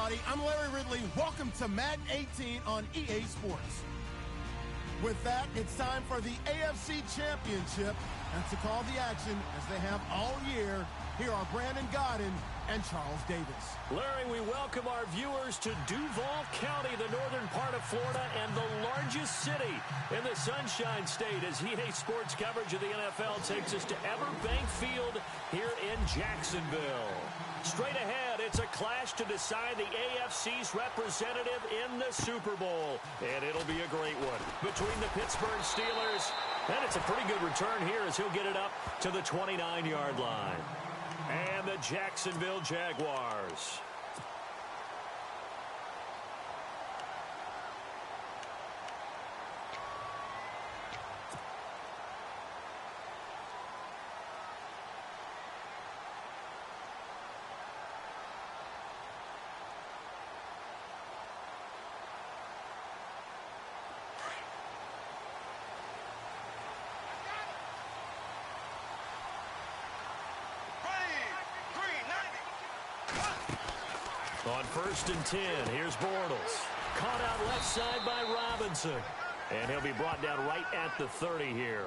everybody. I'm Larry Ridley. Welcome to Madden 18 on EA Sports. With that, it's time for the AFC Championship. And to call the action, as they have all year, here are Brandon Godden and Charles Davis. Larry, we welcome our viewers to Duval County, the northern part of Florida, and the largest city in the Sunshine State, as EA Sports coverage of the NFL takes us to Everbank Field here in Jacksonville. Straight ahead, it's a clash to decide the AFC's representative in the Super Bowl. And it'll be a great one between the Pittsburgh Steelers. And it's a pretty good return here as he'll get it up to the 29-yard line. And the Jacksonville Jaguars. On 1st and 10, here's Bortles. Caught out left side by Robinson. And he'll be brought down right at the 30 here.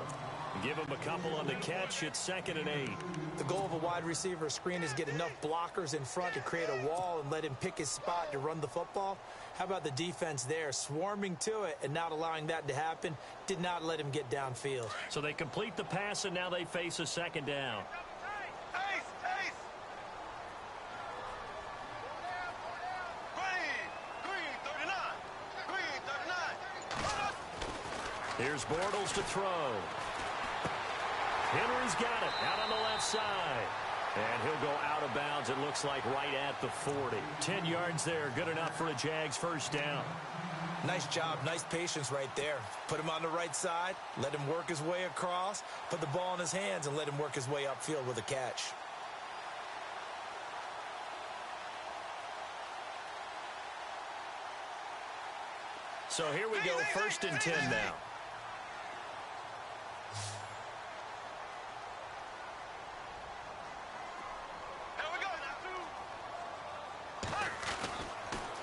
Give him a couple on the catch. It's 2nd and 8. The goal of a wide receiver screen is get enough blockers in front to create a wall and let him pick his spot to run the football. How about the defense there, swarming to it and not allowing that to happen? Did not let him get downfield. So they complete the pass, and now they face a 2nd down. Here's Bortles to throw. Henry's got it out on the left side. And he'll go out of bounds, it looks like, right at the 40. 10 yards there, good enough for a Jags first down. Nice job, nice patience right there. Put him on the right side, let him work his way across, put the ball in his hands, and let him work his way upfield with a catch. So here we go, 1st and 10 now.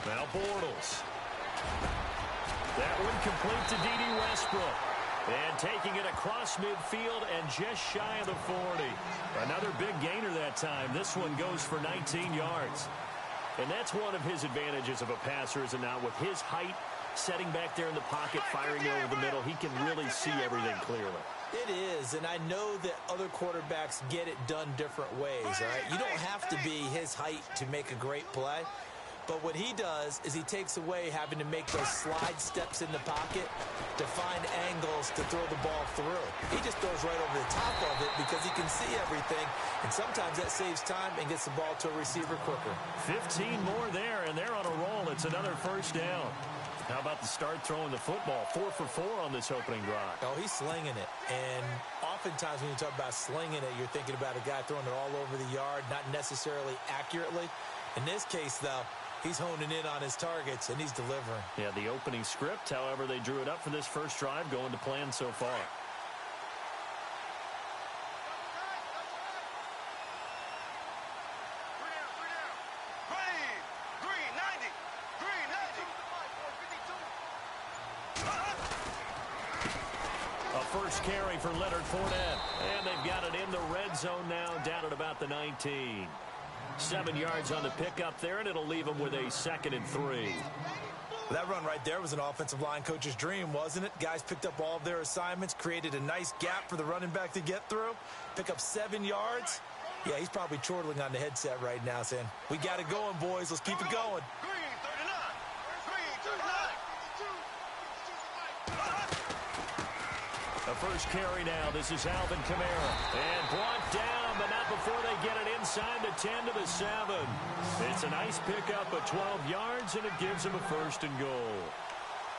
Now Bortles. That one complete to D.D. Westbrook. And taking it across midfield and just shy of the 40. Another big gainer that time. This one goes for 19 yards. And that's one of his advantages of a passer, is it not? With his height, setting back there in the pocket, firing over the middle, he can really see everything clearly. It is, and I know that other quarterbacks get it done different ways, all right? You don't have to be his height to make a great play. But what he does is he takes away having to make those slide steps in the pocket to find angles to throw the ball through. He just throws right over the top of it because he can see everything, and sometimes that saves time and gets the ball to a receiver quicker. 15 more there, and they're on a roll. It's another first down. How about the start throwing the football? 4 for 4 on this opening drive. Oh, he's slinging it. And oftentimes when you talk about slinging it, you're thinking about a guy throwing it all over the yard, not necessarily accurately. In this case, though, he's honing in on his targets, and he's delivering. Yeah, the opening script, however, they drew it up for this first drive, going to plan so far. First carry for Leonard Fournette. And they've got it in the red zone now, down at about the 19. 7 yards on the pickup there, and it'll leave them with a 2nd and 3. That run right there was an offensive line coach's dream, wasn't it? Guys picked up all of their assignments, created a nice gap for the running back to get through, pick up 7 yards. Yeah, he's probably chortling on the headset right now saying, we got it going, boys. Let's keep it going. The first carry now. This is Alvin Kamara. And brought down, but not before they get it inside the 10 to the 7. It's a nice pickup of 12 yards, and it gives them a 1st and goal.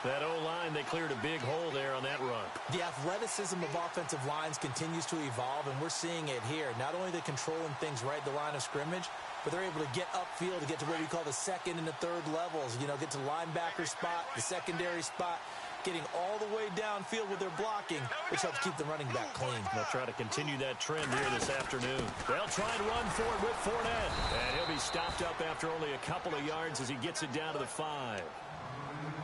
That O-line, they cleared a big hole there on that run. The athleticism of offensive lines continues to evolve, and we're seeing it here. Not only are they controlling things right at the line of scrimmage, but they're able to get upfield to get to what we call the 2nd and the 3rd levels. You know, get to the linebacker spot, the secondary spot. getting all the way downfield with their blocking, which helps keep the running back clean. They'll try to continue that trend here this afternoon. They'll try and run for it with Fournette. And he'll be stopped up after only a couple of yards as he gets it down to the 5.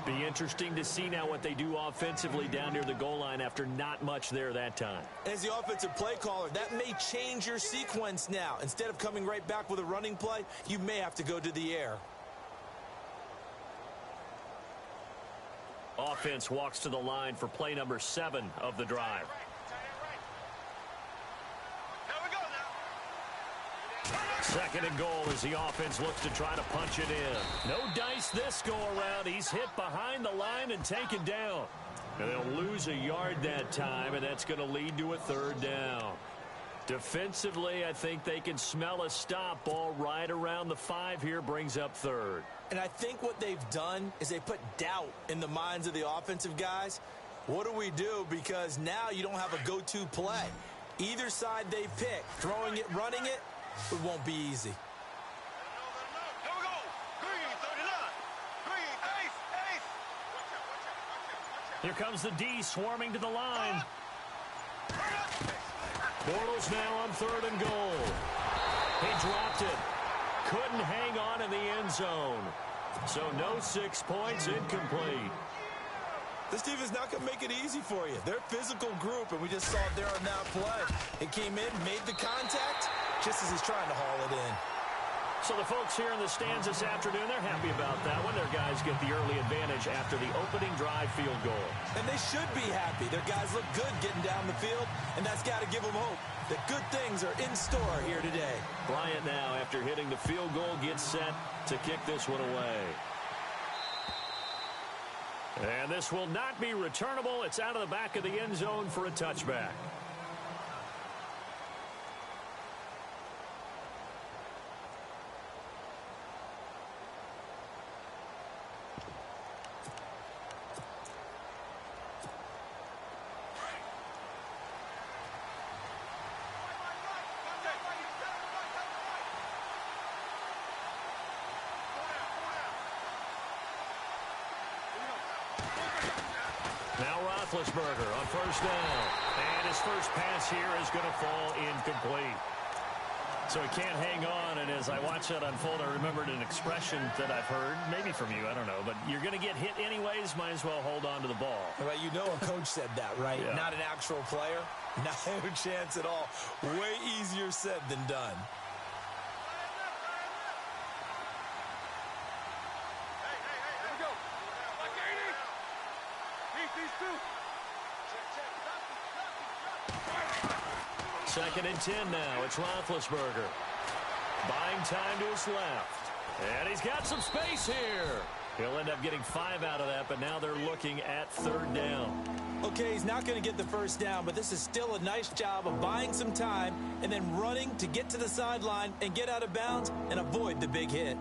Be interesting to see now what they do offensively down near the goal line after not much there that time. As the offensive play caller, that may change your sequence now. Instead of coming right back with a running play, you may have to go to the air. Offense walks to the line for play number 7 of the drive. Second and goal as the offense looks to try to punch it in. No dice this go-around. He's hit behind the line and taken down. And they'll lose a yard that time, and that's going to lead to a 3rd down. Defensively, I think they can smell a stop. Ball right around the 5 here, brings up 3rd. And I think what they've done is they put doubt in the minds of the offensive guys. What do we do? Because now you don't have a go-to play. Either side they pick, throwing it, running it, it won't be easy. Here comes the D swarming to the line. Bortles now on 3rd and goal. He dropped it. Couldn't hang on in the end zone. So no 6 points, incomplete. This team is not going to make it easy for you. They're a physical group, and we just saw it there on that play. It came in, made the contact, just as he's trying to haul it in. So the folks here in the stands this afternoon, they're happy about that one. Their guys get the early advantage after the opening drive field goal. And they should be happy. Their guys look good getting down the field, and that's got to give them hope that good things are in store here today. Bryant now, after hitting the field goal, gets set to kick this one away. And this will not be returnable. It's out of the back of the end zone for a touchback. Now Roethlisberger on 1st down. And his first pass here is going to fall incomplete. So he can't hang on, and as I watch that unfold, I remembered an expression that I've heard, maybe from you, I don't know, but you're going to get hit anyways, might as well hold on to the ball. Well, you know a coach said that, right? Yeah. Not an actual player. Not a chance at all. Way easier said than done. Second and 10 now. It's Roethlisberger. Buying time to his left. And he's got some space here. He'll end up getting 5 out of that, but now they're looking at 3rd down. Okay, he's not going to get the first down, but this is still a nice job of buying some time and then running to get to the sideline and get out of bounds and avoid the big hit.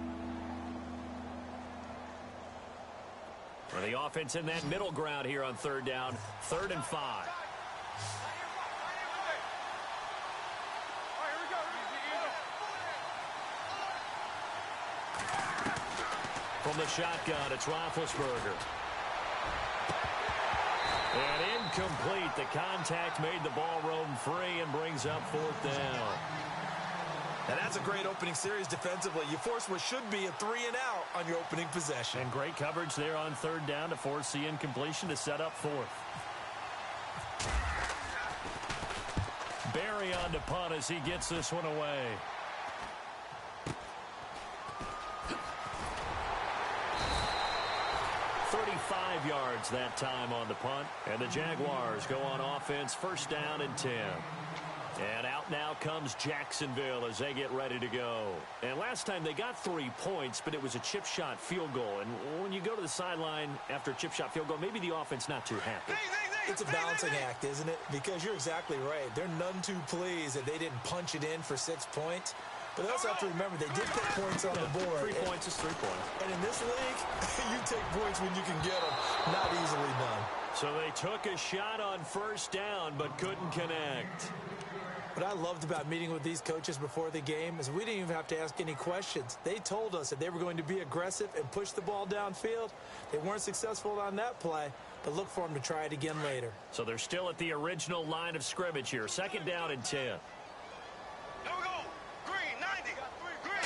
For the offense in that middle ground here on 3rd down, 3rd and 5. From the shotgun, it's Roethlisberger. And incomplete. The contact made the ball roam free and brings up 4th down. And that's a great opening series defensively. You force what should be a 3 and out on your opening possession. And great coverage there on 3rd down to force the incompletion to set up 4th. Barry on to punt as he gets this one away. Yards that time on the punt, and the Jaguars go on offense, 1st down and 10. And out now comes Jacksonville as they get ready to go. And last time they got 3 points, but it was a chip shot field goal. And when you go to the sideline after a chip shot field goal, maybe the offense not too happy. It's a balancing act, isn't it? Because you're exactly right. They're none too pleased that they didn't punch it in for 6 points. But they also have to remember they did put points on the board. 3 points is 3 points. And in this league, you take points when you can get them. Not easily done. So they took a shot on first down but couldn't connect. What I loved about meeting with these coaches before the game is we didn't even have to ask any questions. They told us that they were going to be aggressive and push the ball downfield. They weren't successful on that play, but look for them to try it again later. So they're still at the original line of scrimmage here. 2nd down and 10. Here we go. Green, 90. Green.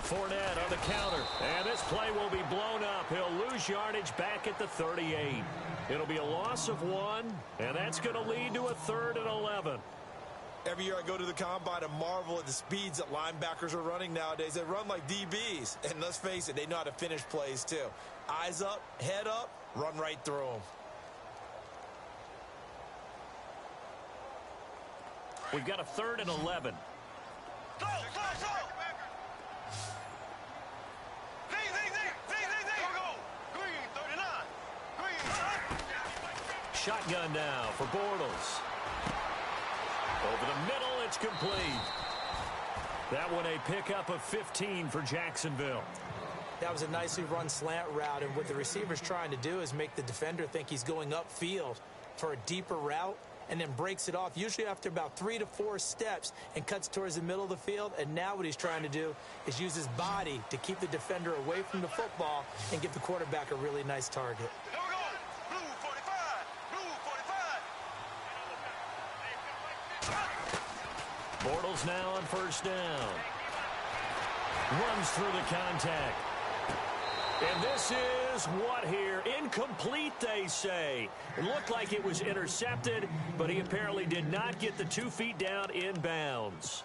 Fournette on the counter. And this play will be blown up. He'll lose yardage back at the 38. It'll be a loss of 1, and that's going to lead to a 3rd and 11. Every year I go to the combine and marvel at the speeds that linebackers are running nowadays. They run like DBs. And let's face it, they know how to finish plays too. Eyes up, head up, run right through them. We've got a 3rd and 11. Go. Shotgun now for Bortles. Over the middle, it's complete. That one a pickup of 15 for Jacksonville. That was a nicely run slant route, and what the receiver's trying to do is make the defender think he's going upfield for a deeper route and then breaks it off, usually after about 3 to 4 steps, and cuts towards the middle of the field. And now what he's trying to do is use his body to keep the defender away from the football and give the quarterback a really nice target. Bortles now on first down. Runs through the contact. And this is what here? Incomplete, they say. It looked like it was intercepted, but he apparently did not get the 2 feet down in bounds.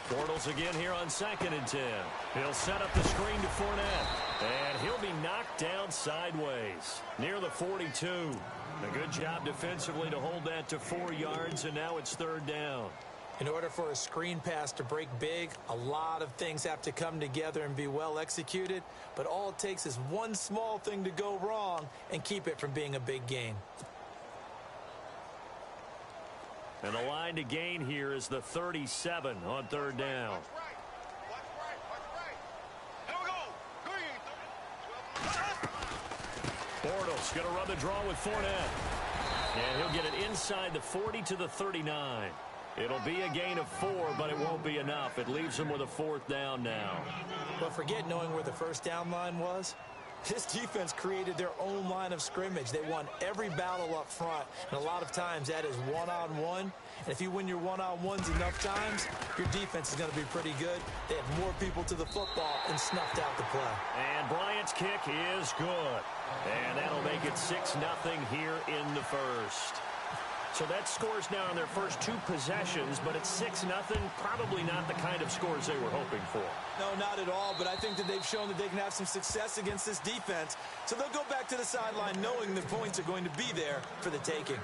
Bortles again here on 2nd and 10. He'll set up the screen to Fournette. And he'll be knocked down sideways near the 42. A good job defensively to hold that to 4 yards, and now it's 3rd down. In order for a screen pass to break big, a lot of things have to come together and be well executed. But all it takes is one small thing to go wrong and keep it from being a big gain. And the line to gain here is the 37 on 3rd down. Bortles going to run the draw with Fournette. And he'll get it inside the 40 to the 39. It'll be a gain of 4, but it won't be enough. It leaves him with a 4th down now. But forget knowing where the first down line was. This defense created their own line of scrimmage. They won every battle up front, and a lot of times that is one-on-one. And if you win your one-on-ones enough times, your defense is going to be pretty good. They had more people to the football and snuffed out the play. And Bryant's kick is good. And that'll make it 6-0 here in the first. So that scores now on their first 2 possessions, but it's 6-0. Probably not the kind of scores they were hoping for. No, not at all, but I think that they've shown that they can have some success against this defense. So they'll go back to the sideline knowing the points are going to be there for the taking.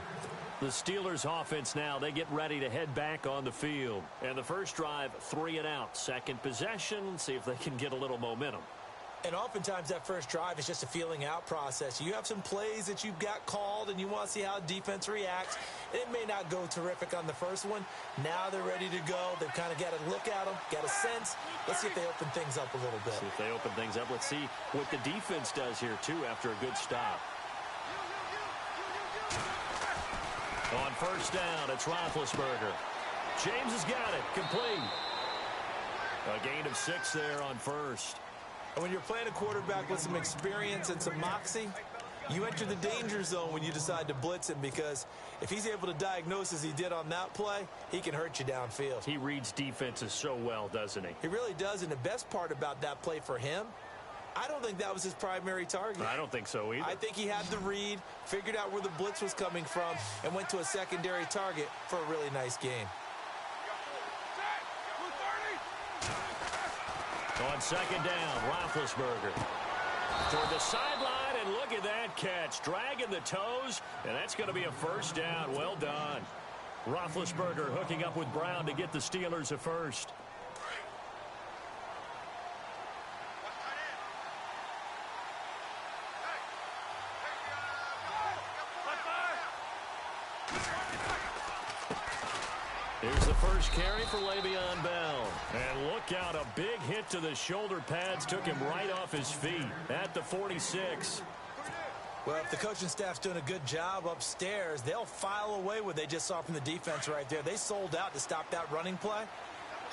The Steelers offense now, they get ready to head back on the field. And the first drive, 3 and out. Second possession, see if they can get a little momentum. And oftentimes that first drive is just a feeling out process. You have some plays that you've got called and you want to see how defense reacts. It may not go terrific on the first one. Now they're ready to go. They've kind of got a look at them, got a sense. Let's see if they open things up a little bit. See if they open things up. Let's see what the defense does here, too, after a good stop. On first down, it's Roethlisberger. James has got it. Complete. A gain of 6 there on first. And when you're playing a quarterback with some experience and some moxie, you enter the danger zone when you decide to blitz him, because if he's able to diagnose as he did on that play, he can hurt you downfield. He reads defenses so well, doesn't he? He really does, and the best part about that play for him, I don't think that was his primary target. I don't think so either. I think he had the read, figured out where the blitz was coming from, and went to a secondary target for a really nice game. On second down, Roethlisberger toward the sideline, and look at that catch. Dragging the toes, and that's going to be a first down. Well done. Roethlisberger hooking up with Brown to get the Steelers a first. Here's the first carry for Le'Veon Bell. And look out, a big hit to the shoulder pads took him right off his feet at the 46. Well, if the coaching staff's doing a good job upstairs, they'll file away what they just saw from the defense right there. They sold out to stop that running play.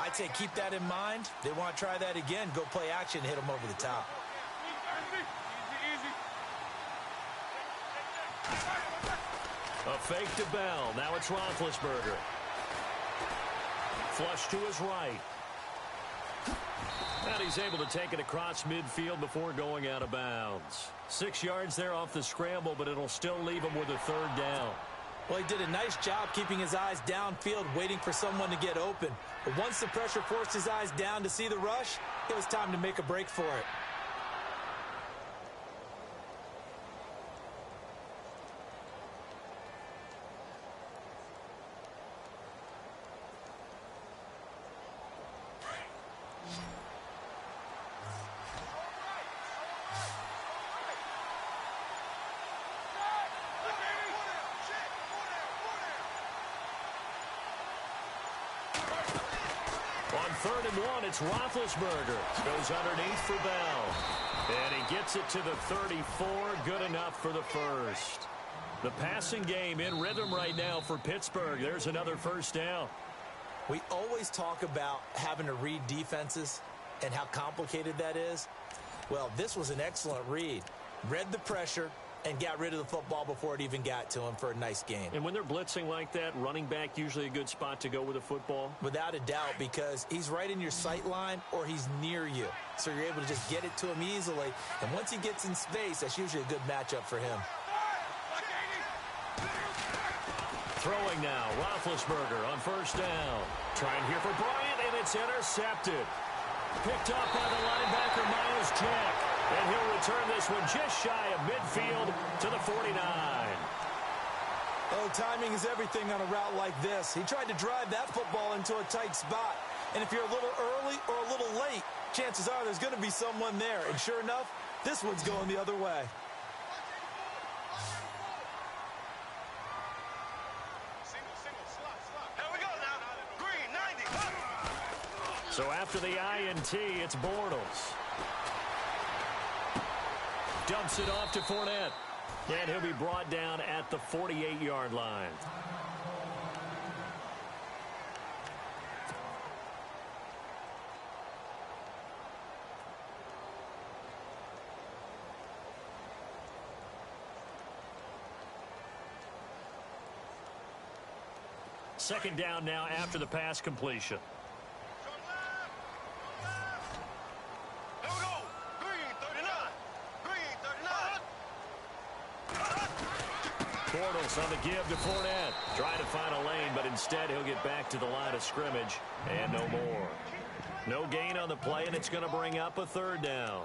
I'd say keep that in mind. They want to try that again. Go play action, hit them over the top. A fake to Bell. Now it's Roethlisberger. Flush to his right. And he's able to take it across midfield before going out of bounds. 6 yards there off the scramble, but it'll still leave him with a third down. Well, he did a nice job keeping his eyes downfield, waiting for someone to get open. But once the pressure forced his eyes down to see the rush, it was time to make a break for it. On 3rd and 1, it's Roethlisberger. Goes underneath for Bell. And he gets it to the 34. Good enough for the first. The passing game in rhythm right now for Pittsburgh. There's another first down. We always talk about having to read defenses and how complicated that is. Well, this was an excellent read. Read the pressure and got rid of the football before it even got to him for a nice game. And when they're blitzing like that, running back usually a good spot to go with a football? Without a doubt, because he's right in your sight line or he's near you. So you're able to just get it to him easily. And once he gets in space, that's usually a good matchup for him. Throwing now, Roethlisberger on first down. Trying here for Bryant, and it's intercepted. Picked up by the linebacker, Miles Jack. And he'll return this one just shy of midfield to the 49. Oh, timing is everything on a route like this. He tried to drive that football into a tight spot. And if you're a little early or a little late, chances are there's going to be someone there. And sure enough, this one's going the other way. So after the INT, it's Bortles. Dumps it off to Fournette. And he'll be brought down at the 48-yard line. Second down now after the pass completion. Bortles on the give to Fournette. Trying to find a lane, but instead he'll get back to the line of scrimmage. And no more. No gain on the play, and it's going to bring up a third down.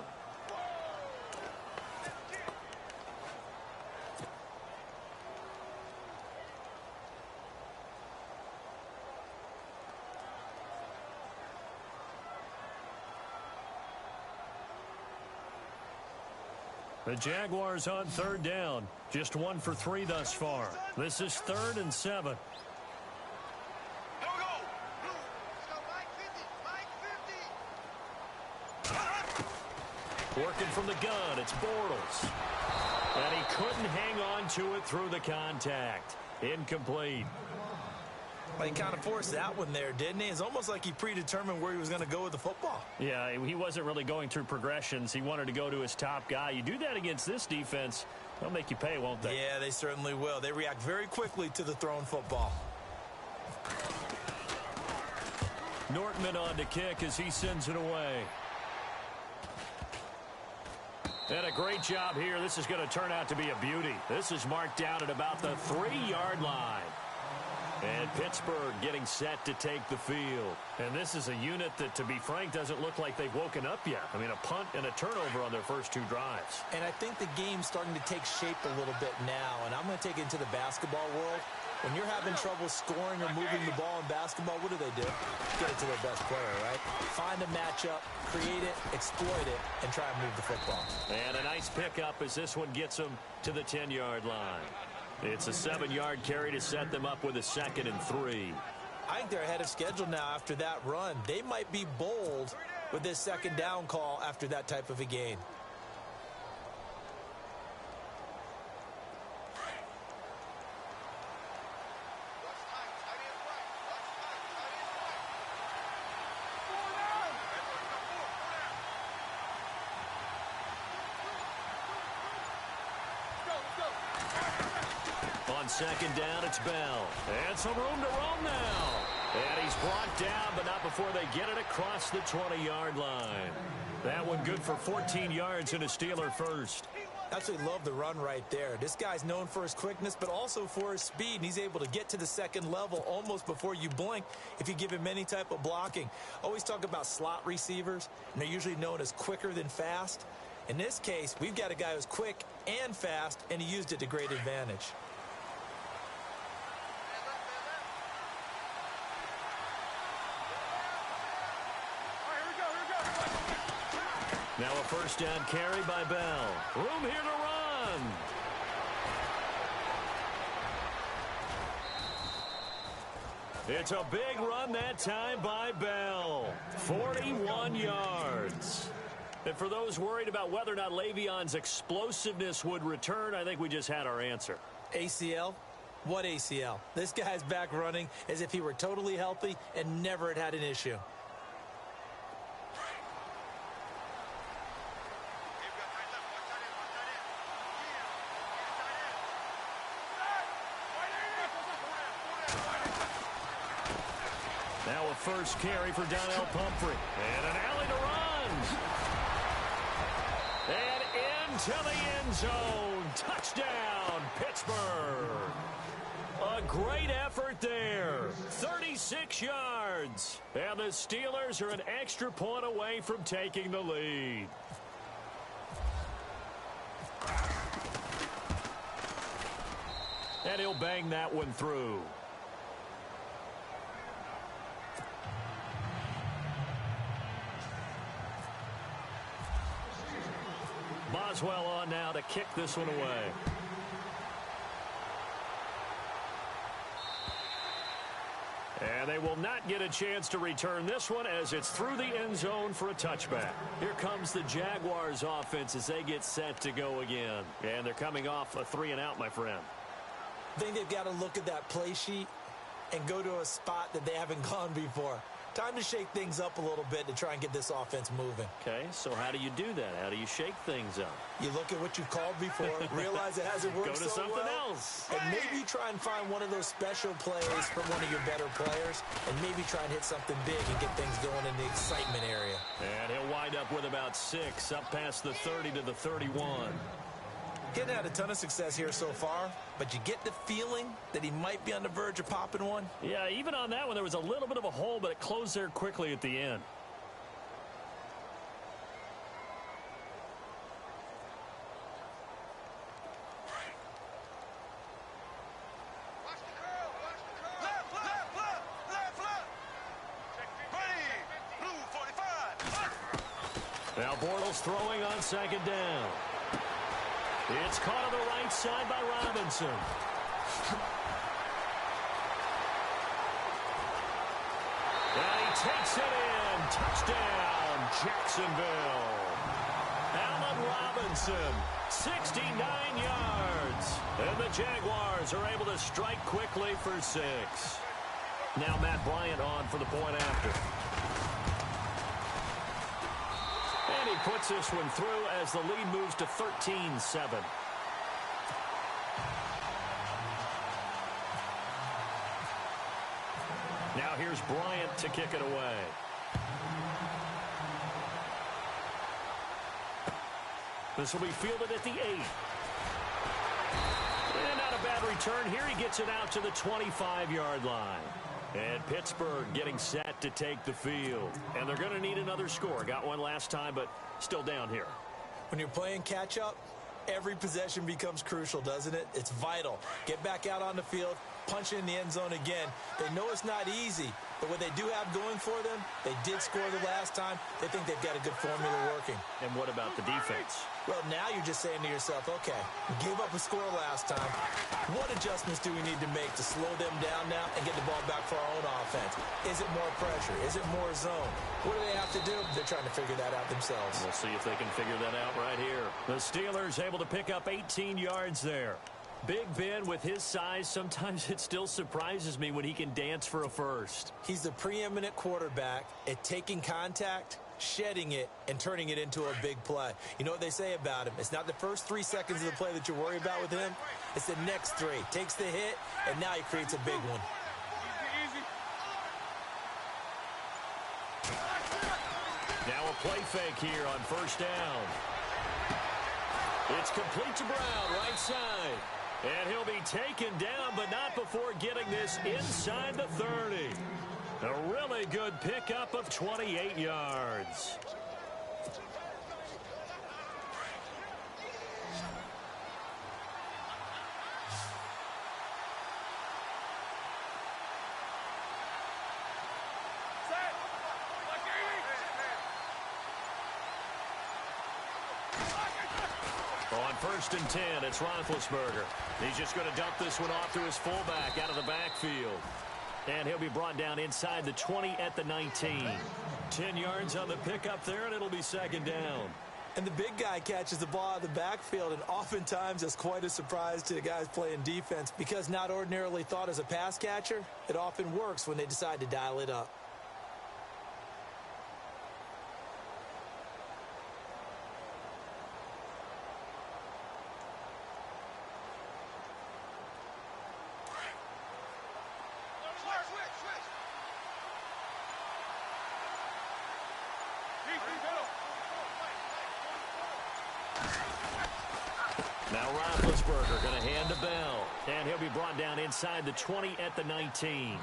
The Jaguars on third down. Just 1 for 3 thus far. This is 3rd and 7. Working from the gun, it's Bortles. And he couldn't hang on to it through the contact. Incomplete. Well, he kind of forced that one there, didn't he? It's almost like he predetermined where he was going to go with the football. Yeah, he wasn't really going through progressions. He wanted to go to his top guy. You do that against this defense, they'll make you pay, won't they? Yeah, they certainly will. They react very quickly to the thrown football. Nortman on to kick as he sends it away. And a great job here. This is going to turn out to be a beauty. This is marked down at about the 3-yard line. And Pittsburgh getting set to take the field. And this is a unit that, to be frank, doesn't look like they've woken up yet. I mean, a punt and a turnover on their first 2 drives. And I think the game's starting to take shape a little bit now. And I'm going to take it into the basketball world. When you're having trouble scoring or moving the ball in basketball, what do? Get it to their best player, right? Find a matchup, create it, exploit it, and try and move the football. And a nice pickup as this one gets them to the 10-yard line. It's a 7-yard carry to set them up with a 2nd and 3. I think they're ahead of schedule now after that run. They might be bold with this 2nd down call after that type of a gain. On 2nd down, it's Bell. And some room to roam now. And he's brought down, but not before they get it across the 20-yard line. That one good for 14 yards and a Steeler first. Absolutely love the run right there. This guy's known for his quickness, but also for his speed. And he's able to get to the 2nd level almost before you blink if you give him any type of blocking. Always talk about slot receivers, and they're usually known as quicker than fast. In this case, we've got a guy who's quick and fast, and he used it to great advantage. Now a 1st down carry by Bell. Room here to run. It's a big run that time by Bell. 41 yards. And for those worried about whether or not Le'Veon's explosiveness would return, I think we just had our answer. ACL? What ACL? This guy's back running as if he were totally healthy and never had an issue. Now a 1st carry for Donnell Pumphrey. And an alley to run. And into the end zone. Touchdown, Pittsburgh. A great effort there. 36 yards. And the Steelers are an extra point away from taking the lead. And he'll bang that one through. Boswell on now to kick this one away. And they will not get a chance to return this one as it's through the end zone for a touchback. Here comes the Jaguars offense as they get set to go again. And they're coming off a 3-and-out, my friend. I think they've got to look at that play sheet and go to a spot that they haven't gone before. Time to shake things up a little bit to try and get this offense moving. Okay, so how do you do that? How do you shake things up? You look at what you called before, realize it hasn't worked Go to so something well, else. and maybe try and find one of those special plays for one of your better players, and maybe try and hit something big and get things going in the excitement area. And he'll wind up with about 6, up past the 30 to the 31. He hasn't had a ton of success here so far, but you get the feeling that he might be on the verge of popping one. Yeah, even on that one, there was a little bit of a hole, but it closed there quickly at the end. Now Bortles throwing on 2nd down. It's caught on the right side by Robinson. And he takes it in. Touchdown, Jacksonville. Allen Robinson, 69 yards. And the Jaguars are able to strike quickly for 6. Now Matt Bryant on for the point after. And he puts this one through as the lead moves to 13-7. Now here's Bryant to kick it away. This will be fielded at the 8. And not a bad return here. He gets it out to the 25-yard line. And Pittsburgh getting set to take the field. And they're going to need another score. Got one last time, but still down here. When you're playing catch-up, every possession becomes crucial, doesn't it? It's vital. Get back out on the field, punch in the end zone again. They know it's not easy, but what they do have going for them, they did score the last time. They think they've got a good formula working. And what about the defense? Well, now you're just saying to yourself, okay, we gave up a score last time. What adjustments do we need to make to slow them down now and get the ball back for our own offense? Is it more pressure? Is it more zone? What do they have to do? They're trying to figure that out themselves. We'll see if they can figure that out right here. The Steelers able to pick up 18 yards there. Big Ben, with his size, sometimes it still surprises me when he can dance for a first. He's the preeminent quarterback at taking contact, shedding it, and turning it into a big play. You know what they say about him? It's not the first 3 seconds of the play that you're worried about with him. It's the next 3. Takes the hit, and now he creates a big one. Now a play fake here on first down. It's complete to Brown, right side. And he'll be taken down, but not before getting this inside the 30. A really good pickup of 28 yards. On first and 10, it's Roethlisberger. He's just going to dump this one off to his fullback out of the backfield. And he'll be brought down inside the 20 at the 19. 10 yards on the pickup there, and it'll be second down. And the big guy catches the ball out of the backfield, and oftentimes that's quite a surprise to the guys playing defense because not ordinarily thought as a pass catcher, it often works when they decide to dial it up. Now Roethlisberger going to hand to Bell. And he'll be brought down inside the 20 at the 19.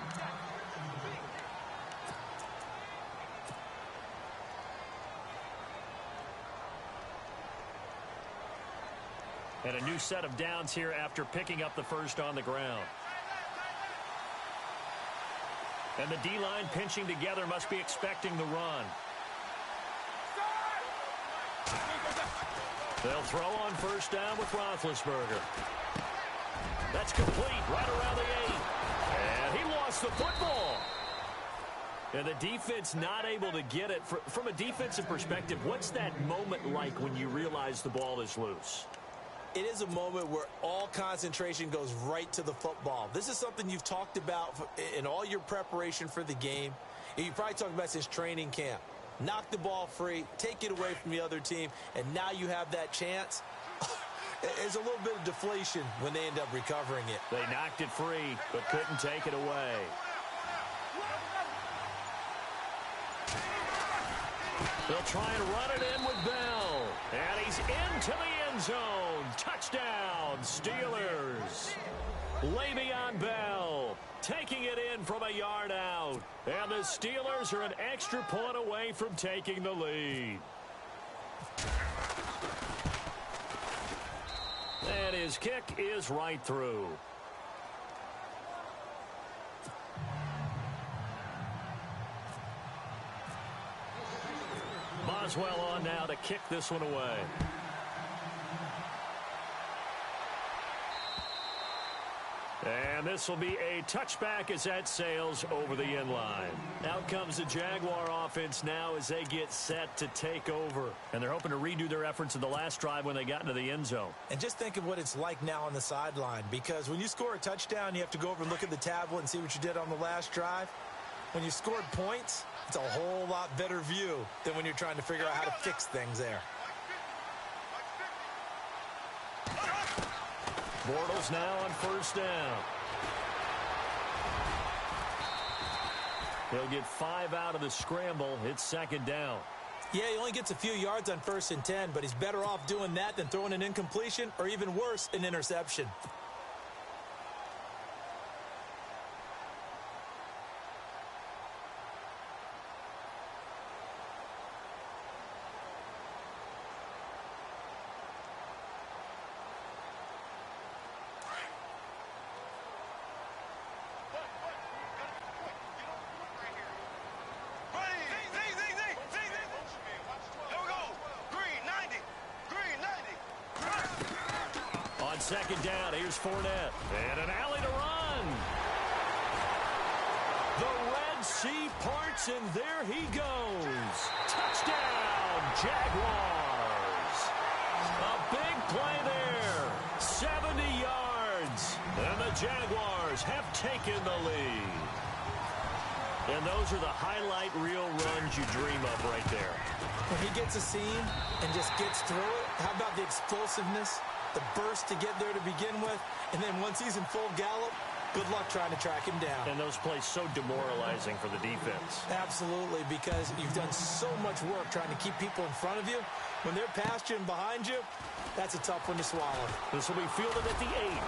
And a new set of downs here after picking up the first on the ground. And the D-line pinching together must be expecting the run. They'll throw on first down with Roethlisberger. That's complete right around the 8. And he lost the football. And the defense not able to get it. From a defensive perspective, what's that moment like when you realize the ball is loose? It is a moment where all concentration goes right to the football. This is something you've talked about in all your preparation for the game. You probably talked about since training camp. Knock the ball free, take it away from the other team, and now you have that chance. There's a little bit of deflation when they end up recovering it. They knocked it free, but couldn't take it away. They'll try and run it in with Bell. And he's into the end zone. Touchdown, Steelers. Le'Veon Bell taking it in from a yard out. And the Steelers are an extra point away from taking the lead. And his kick is right through. Boswell on now to kick this one away. And this will be a touchback as that sails over the end line. Out comes the Jaguar offense now as they get set to take over. And they're hoping to redo their efforts in the last drive when they got into the end zone. And just think of what it's like now on the sideline, because when you score a touchdown, you have to go over and look at the tablet and see what you did on the last drive. When you scored points, it's a whole lot better view than when you're trying to figure out how to fix things there. Bortles now on first down. He'll get 5 out of the scramble. It's second down. Yeah, he only gets a few yards on first and 10, but he's better off doing that than throwing an incompletion or even worse, an interception. second down. Here's Fournette. And an alley to run. The Red Sea parts, and there he goes. Touchdown, Jaguars. A big play there. 70 yards. And the Jaguars have taken the lead. And those are the highlight reel runs you dream of right there. When he gets a seam and just gets through it, how about the explosiveness, the burst to get there to begin with, and then once he's in full gallop, good luck trying to track him down. And those plays so demoralizing for the defense. Absolutely, because you've done so much work trying to keep people in front of you. When they're past you and behind you, that's a tough one to swallow. This will be fielded at the 8.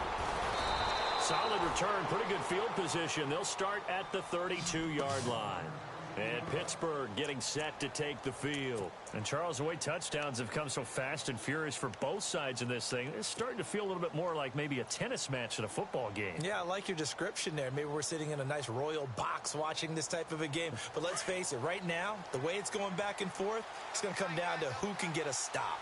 Solid return, pretty good field position. They'll start at the 32-yard line. And Pittsburgh getting set to take the field. And Charles, the way touchdowns have come so fast and furious for both sides in this thing, it's starting to feel a little bit more like maybe a tennis match in a football game. Yeah, I like your description there. Maybe we're sitting in a nice royal box watching this type of a game. But let's face it, right now, the way it's going back and forth, it's going to come down to who can get a stop.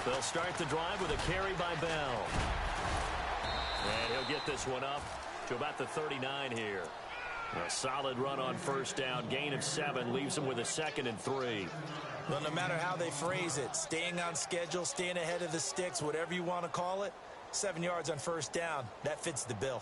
They'll start the drive with a carry by Bell. And he'll get this one up to about the 39 here. A solid run on first down. Gain of 7 leaves them with a 2nd and 3. Well, no matter how they phrase it, staying on schedule, staying ahead of the sticks, whatever you want to call it, 7 yards on first down, that fits the bill.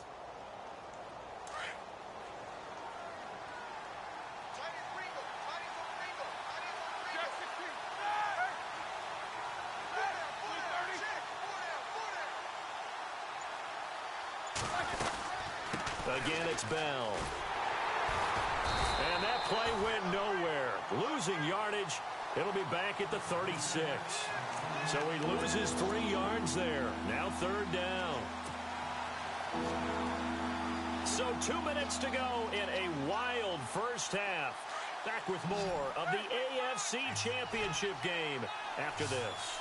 Again, it's Bell. And that play went nowhere. Losing yardage. It'll be back at the 36. So he loses 3 yards there. Now 3rd down. So 2 minutes to go in a wild first half. Back with more of the AFC Championship game after this.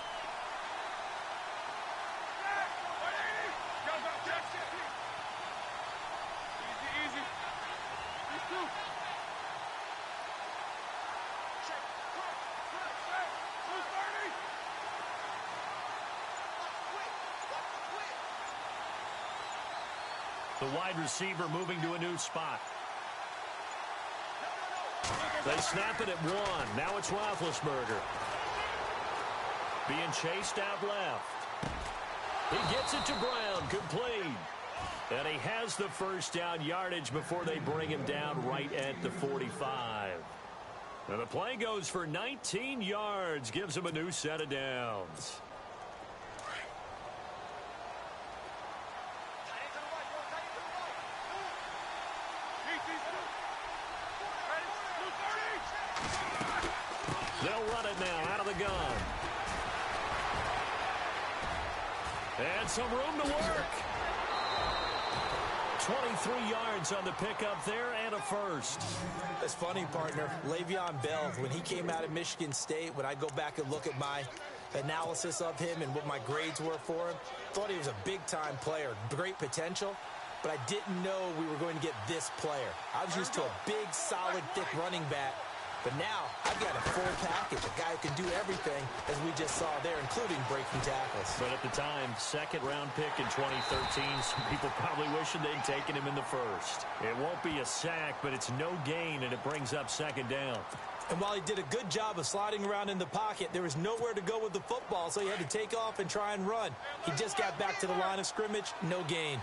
The wide receiver moving to a new spot. They snap it at 1. Now it's Roethlisberger. Being chased out left. He gets it to Brown, complete. And he has the first down yardage before they bring him down right at the 45. And the play goes for 19 yards, gives him a new set of downs. They'll run it now out of the gun. And some room to work. 23 yards on the pickup there and a first. It's funny, partner. Le'Veon Bell, when he came out of Michigan State, when I go back and look at my analysis of him and what my grades were for him, thought he was a big-time player, great potential, but I didn't know we were going to get this player. I was used to a big, solid, thick running back. But now, I've got a full package, a guy who can do everything, as we just saw there, including breaking tackles. But at the time, 2nd-round pick in 2013, some people probably wishing they'd taken him in the 1st. It won't be a sack, but it's no gain, and it brings up 2nd down. And while he did a good job of sliding around in the pocket, there was nowhere to go with the football, so he had to take off and try and run. He just got back to the line of scrimmage, no gain.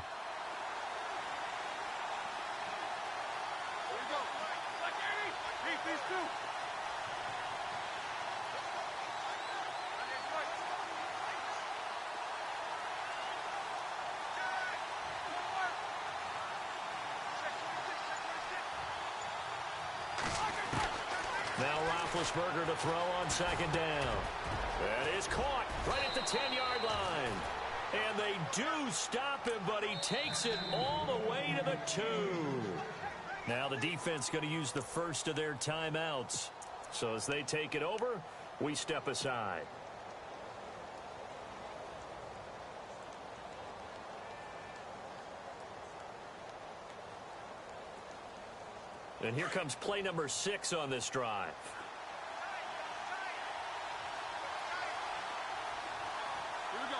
Now Roethlisberger to throw on 2nd down. That is caught right at the 10-yard line. And they do stop him, but he takes it all the way to the 2. Now the defense going to use the first of their timeouts. So as they take it over, we step aside. And here comes play number 6 on this drive. Here we go.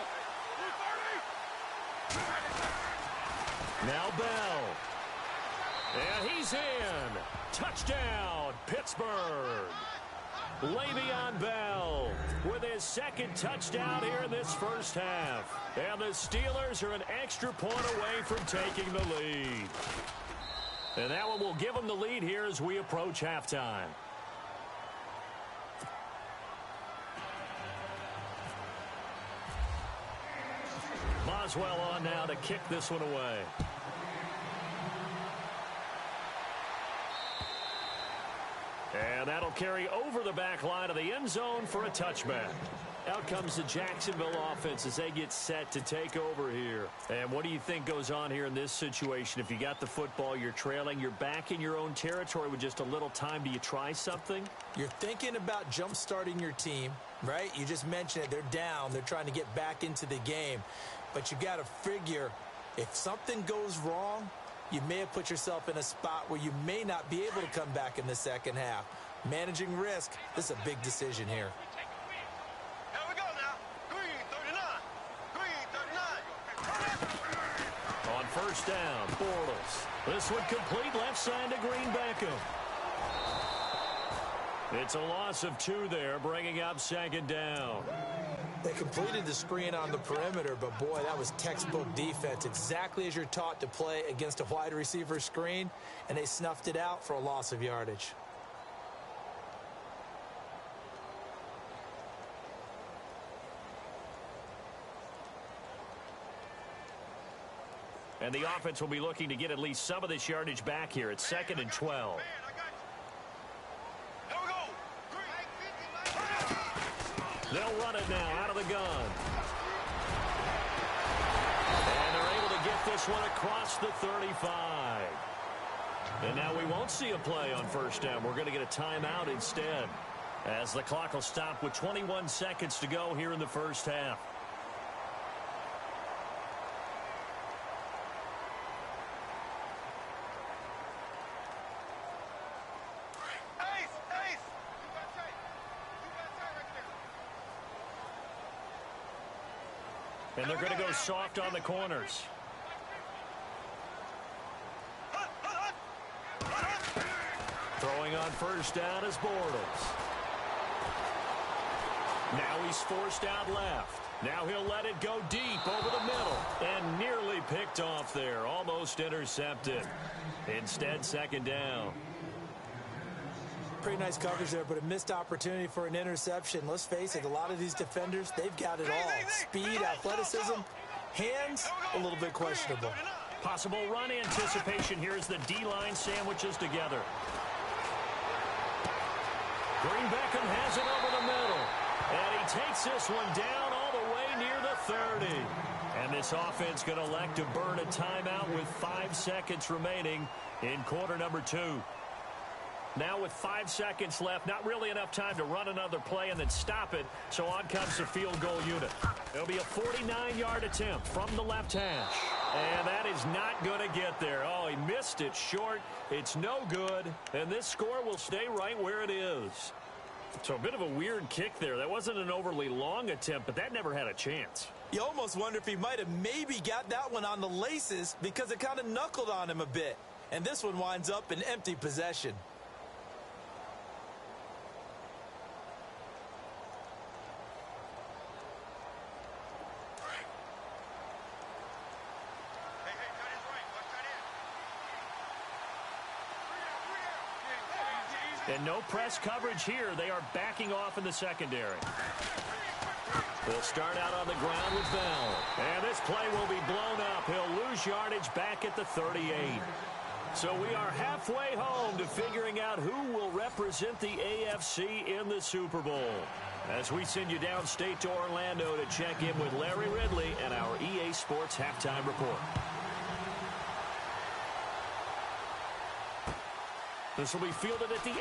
230. Now Bell. And he's in. Touchdown, Pittsburgh. Le'Veon Bell with his second touchdown here in this first half. And the Steelers are an extra point away from taking the lead. And that one will give them the lead here as we approach halftime. Boswell on now to kick this one away. And that'll carry over the back line of the end zone for a touchback. Out comes the Jacksonville offense as they get set to take over here. And what do you think goes on here in this situation? If you got the football, you're trailing, you're back in your own territory with just a little time. Do you try something? You're thinking about jump-starting your team, right? You just mentioned it. They're down. They're trying to get back into the game. But you got to figure if something goes wrong, you may have put yourself in a spot where you may not be able to come back in the second half. Managing risk, this is a big decision here. Here we go now. Green 39. Green 39. On first down, Bortles. This one complete left side to Green Beckham. It's a loss of 2 there, bringing up second down. They completed the screen on the perimeter, but boy, that was textbook defense. Exactly as you're taught to play against a wide receiver screen, and they snuffed it out for a loss of yardage. And the offense will be looking to get at least some of this yardage back here. It's 2nd and 12. Man, I got you. Here we go. Green. They'll run it now out of the gun. And they're able to get this one across the 35. And now we won't see a play on first down. We're going to get a timeout instead, as the clock will stop with 21 seconds to go here in the first half. And they're going to go soft on the corners. Throwing on first down is Bortles. Now he's forced out left. Now he'll let it go deep over the middle. And nearly picked off there. Almost intercepted. Instead, second down. Pretty nice coverage there, but a missed opportunity for an interception. Let's face it, a lot of these defenders, they've got it all. Speed, athleticism, hands, a little bit questionable. Possible run anticipation here as the D-line sandwiches together. Green Beckham has it over the middle. And he takes this one down all the way near the 30. And this offense going to elect to burn a timeout with 5 seconds remaining in quarter number 2. Now with 5 seconds left, not really enough time to run another play and then stop it. So on comes the field goal unit. It'll be a 49-yard attempt from the left hash. And that is not going to get there. Oh, he missed it short. It's no good. And this score will stay right where it is. So a bit of a weird kick there. That wasn't an overly long attempt, but that never had a chance. You almost wonder if he might have maybe got that one on the laces because it kind of knuckled on him a bit. And this one winds up in empty possession. And no press coverage here. They are backing off in the secondary. They'll start out on the ground with Bell. And this play will be blown up. He'll lose yardage back at the 38. So we are halfway home to figuring out who will represent the AFC in the Super Bowl. As we send you downstate to Orlando to check in with Larry Ridley and our EA Sports Halftime Report. This will be fielded at the 8.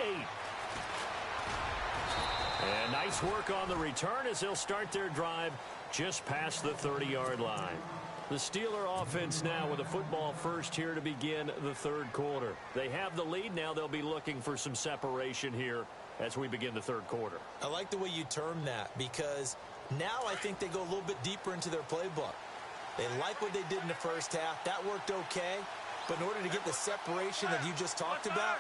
And nice work on the return as they'll start their drive just past the 30-yard line. The Steeler offense now with a football first here to begin the third quarter. They have the lead. Now they'll be looking for some separation here as we begin the third quarter. I like the way you term that, because now I think they go a little bit deeper into their playbook. They like what they did in the first half. That worked okay. But in order to get the separation that you just talked about,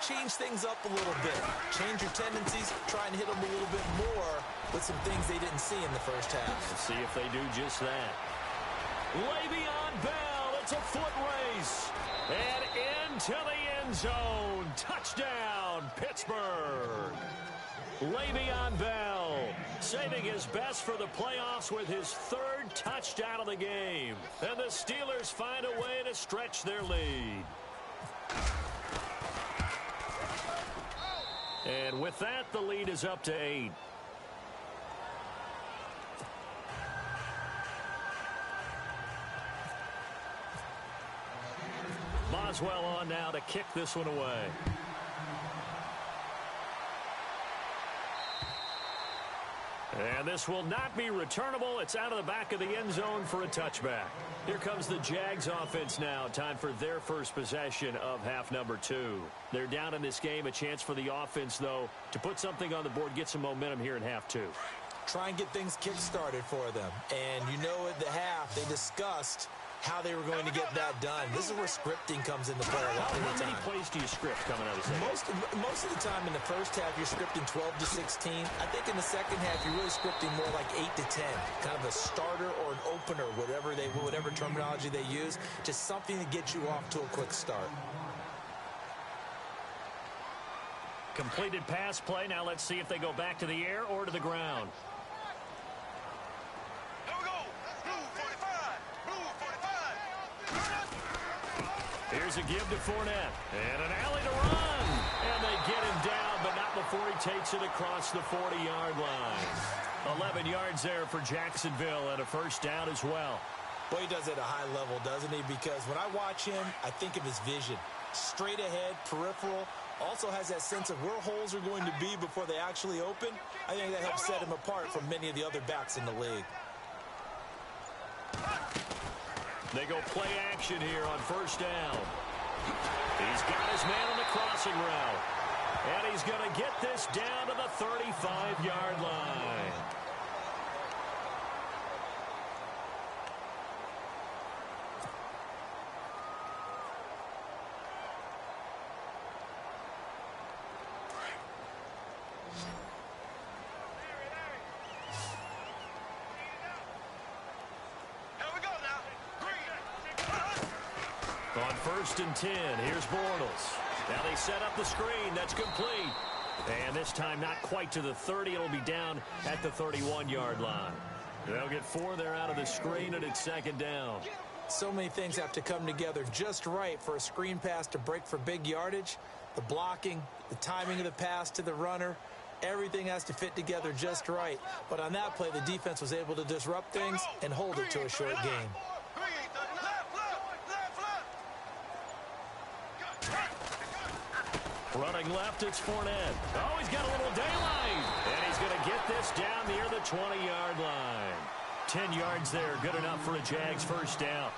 change things up a little bit. Change your tendencies. Try and hit them a little bit more with some things they didn't see in the first half. Let's see if they do just that. Le'Veon Bell, it's a foot race. And into the end zone. Touchdown, Pittsburgh. Le'Veon Bell saving his best for the playoffs with his third touchdown of the game. And the Steelers find a way to stretch their lead. And with that, the lead is up to 8. Boswell on now to kick this one away. And this will not be returnable. It's out of the back of the end zone for a touchback. Here comes the Jags offense now. Time for their first possession of half number 2. They're down in this game. A chance for the offense, though, to put something on the board, get some momentum here in half 2. Try and get things kick-started for them. And you know at the half, they discussed how they were going to get that done. This is where scripting comes into play a lot of the time. How many plays do you script coming out of the second? Most of the time in the first half, you're scripting 12 to 16. I think in the second half, you're really scripting more like 8 to 10. Kind of a starter or an opener, whatever terminology they use. Just something to get you off to a quick start. Completed pass play. Now let's see if they go back to the air or to the ground. Here's a give to Fournette. And an alley to run. And they get him down, but not before he takes it across the 40-yard line. 11 yards there for Jacksonville and a first down as well. Boy, he does it at a high level, doesn't he? Because when I watch him, I think of his vision. Straight ahead, peripheral. Also has that sense of where holes are going to be before they actually open. I think that helps set him apart from many of the other backs in the league. They go play action here on first down. He's got his man on the crossing route. And he's going to get this down to the 35-yard line. On first and 10, here's Bortles. Now they set up the screen. That's complete. And this time not quite to the 30. It'll be down at the 31-yard line. They'll get 4 there out of the screen, and it's second down. So many things have to come together just right for a screen pass to break for big yardage. The blocking, the timing of the pass to the runner, everything has to fit together just right. But on that play, the defense was able to disrupt things and hold it to a short game. Running left, it's Fournette. Oh, he's got a little daylight. And he's going to get this down near the 20-yard line. 10 yards there, good enough for a Jags first down.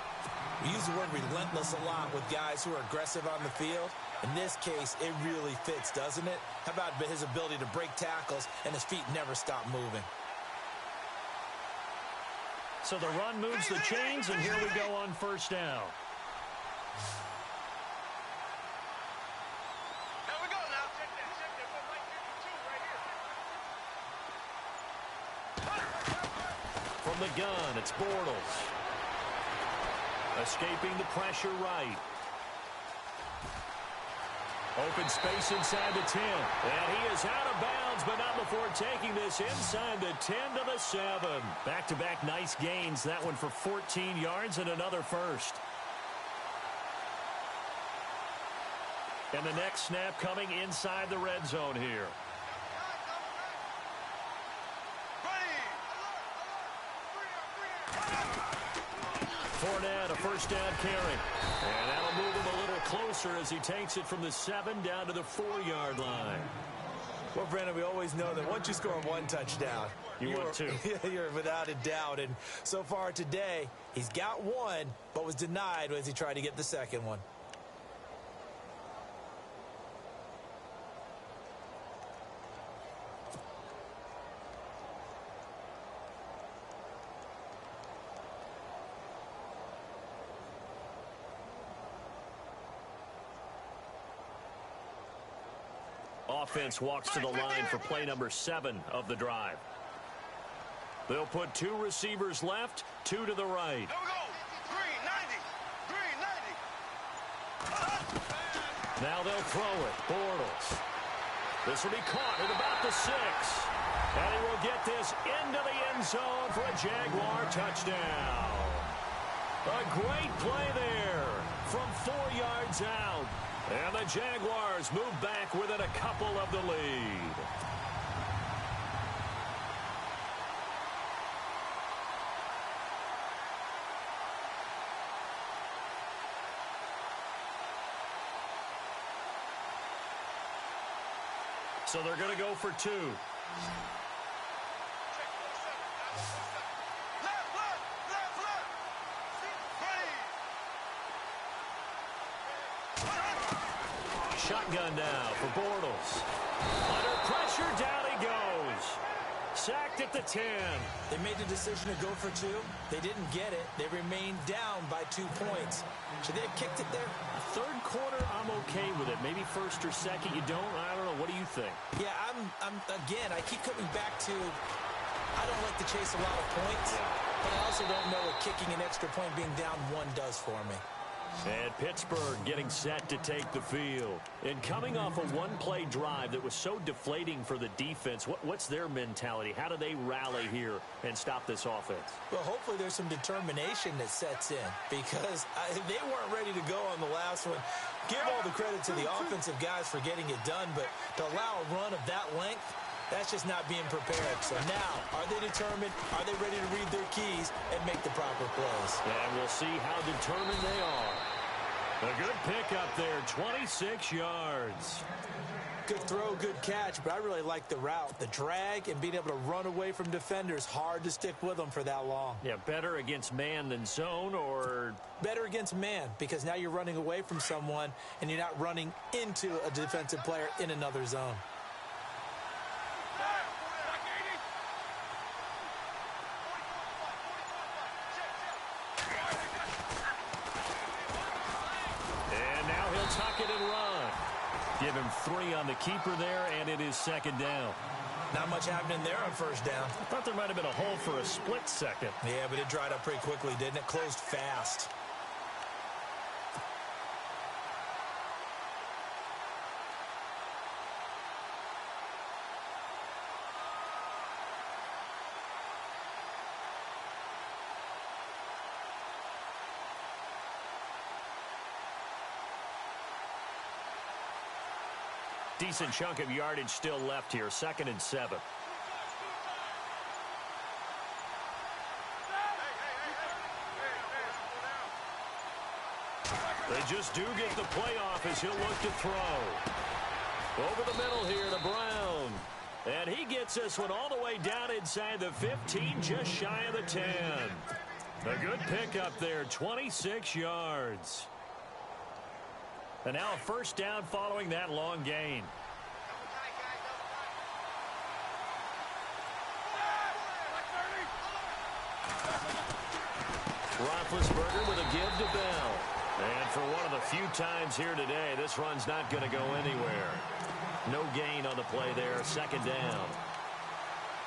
We use the word relentless a lot with guys who are aggressive on the field. In this case, it really fits, doesn't it? How about his ability to break tackles and his feet never stop moving? So the run moves the chains, and here we go on first down. From the gun, it's Bortles. Escaping the pressure right. Open space inside the 10. And he is out of bounds, but not before taking this inside the 10 to the 7. Back-to-back nice gains. That one for 14 yards and another first. And the next snap coming inside the red zone here. Fournette, a first down carry. And that'll move him a little closer as he takes it from the 7 down to the 4-yard line. Well, Brandon, we always know that once you score one touchdown, you're without a doubt. And so far today, he's got one, but was denied as he tried to get the second one. Offense walks to the line for play number 7 of the drive. They'll put 2 receivers left, 2 to the right. Here we go. Green 90. Green 90. Now they'll throw it. Bortles. This will be caught at about the 6. And he will get this into the end zone for a Jaguar touchdown. A great play there from 4 yards out. And the Jaguars move back within a couple of the lead. So they're going to go for 2. Shotgun now for Bortles. Under pressure, down he goes. Sacked at the 10. They made the decision to go for 2. They didn't get it. They remained down by 2 points. Should they have kicked it there? Third quarter, I'm okay with it. Maybe first or second, you don't. I don't know. What do you think? Yeah, again, I keep coming back to I don't like to chase a lot of points, but I also don't know what kicking an extra point being down 1 does for me. And Pittsburgh getting set to take the field. And coming off a one-play drive that was so deflating for the defense, what's their mentality? How do they rally here and stop this offense? Well, hopefully there's some determination that sets in because they weren't ready to go on the last one. Give all the credit to the offensive guys for getting it done, but to allow a run of that length, that's just not being prepared. So now, are they determined? Are they ready to read their keys and make the proper plays? And we'll see how determined they are. A good pickup there, 26 yards. Good throw, good catch, but I really like the route. The drag and being able to run away from defenders, hard to stick with them for that long. Yeah, better against man than zone, or? Better against man, because now you're running away from someone and you're not running into a defensive player in another zone. Tuck it and run. Give him 3 on the keeper there, and it is second down. Not much happening there on first down. I thought there might have been a hole for a split second. Yeah, but it dried up pretty quickly, didn't it? Closed fast. Decent chunk of yardage still left here. 2nd and 7. They just do get the playoff as he'll look to throw. Over the middle here to Brown. And he gets this one all the way down inside the 15, just shy of the 10. A good pickup there, 26 yards. And now a first down following that long gain. Roethlisberger with a give to Bell. And for one of the few times here today, this run's not going to go anywhere. No gain on the play there, 2nd down.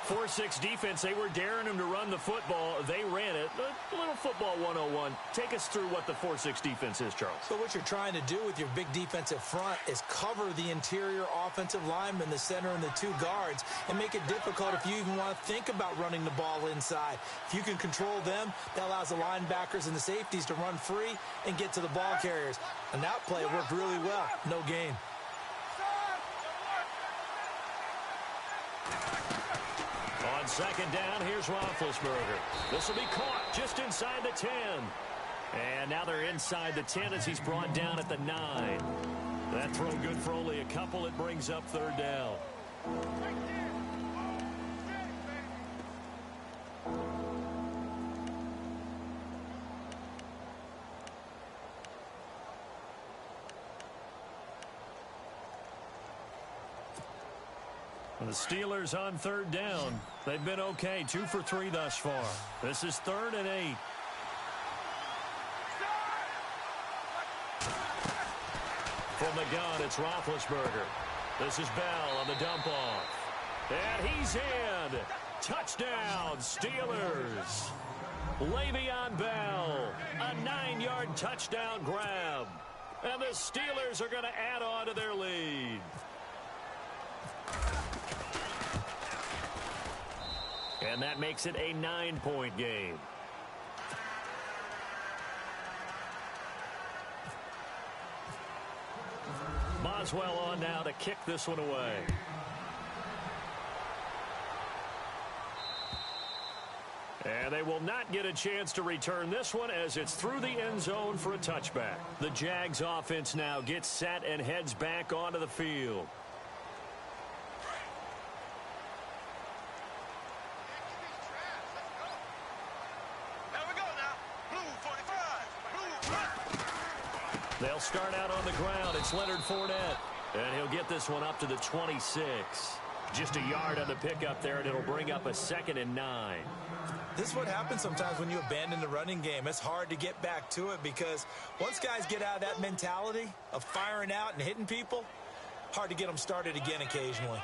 4-6 defense, they were daring him to run the football. They ran it. A little football 101. Take us through what the 4-6 defense is, Charles. So what you're trying to do with your big defensive front is cover the interior offensive lineman, the center, and the 2 guards, and make it difficult if you even want to think about running the ball inside. If you can control them, that allows the linebackers and the safeties to run free and get to the ball carriers. And that play worked really well. No gain. On 2nd down, here's Roethlisberger. This will be caught just inside the 10. And now they're inside the 10 as he's brought down at the 9. That throw good for only a couple. It brings up 3rd down. The Steelers on third down. They've been okay, 2 for 3 thus far. This is 3rd and 8. From the gun, it's Roethlisberger. This is Bell on the dump off. And he's in. Touchdown, Steelers. Le'Veon Bell, a 9-yard touchdown grab. And the Steelers are going to add on to their lead. And that makes it a 9-point game. Boswell on now to kick this one away. And they will not get a chance to return this one as it's through the end zone for a touchback. The Jags offense now gets set and heads back onto the field. They'll start out on the ground. It's Leonard Fournette. And he'll get this one up to the 26. Just a yard on the pickup there, and it'll bring up a 2nd and 9. This is what happens sometimes when you abandon the running game. It's hard to get back to it because once guys get out of that mentality of firing out and hitting people, hard to get them started again occasionally.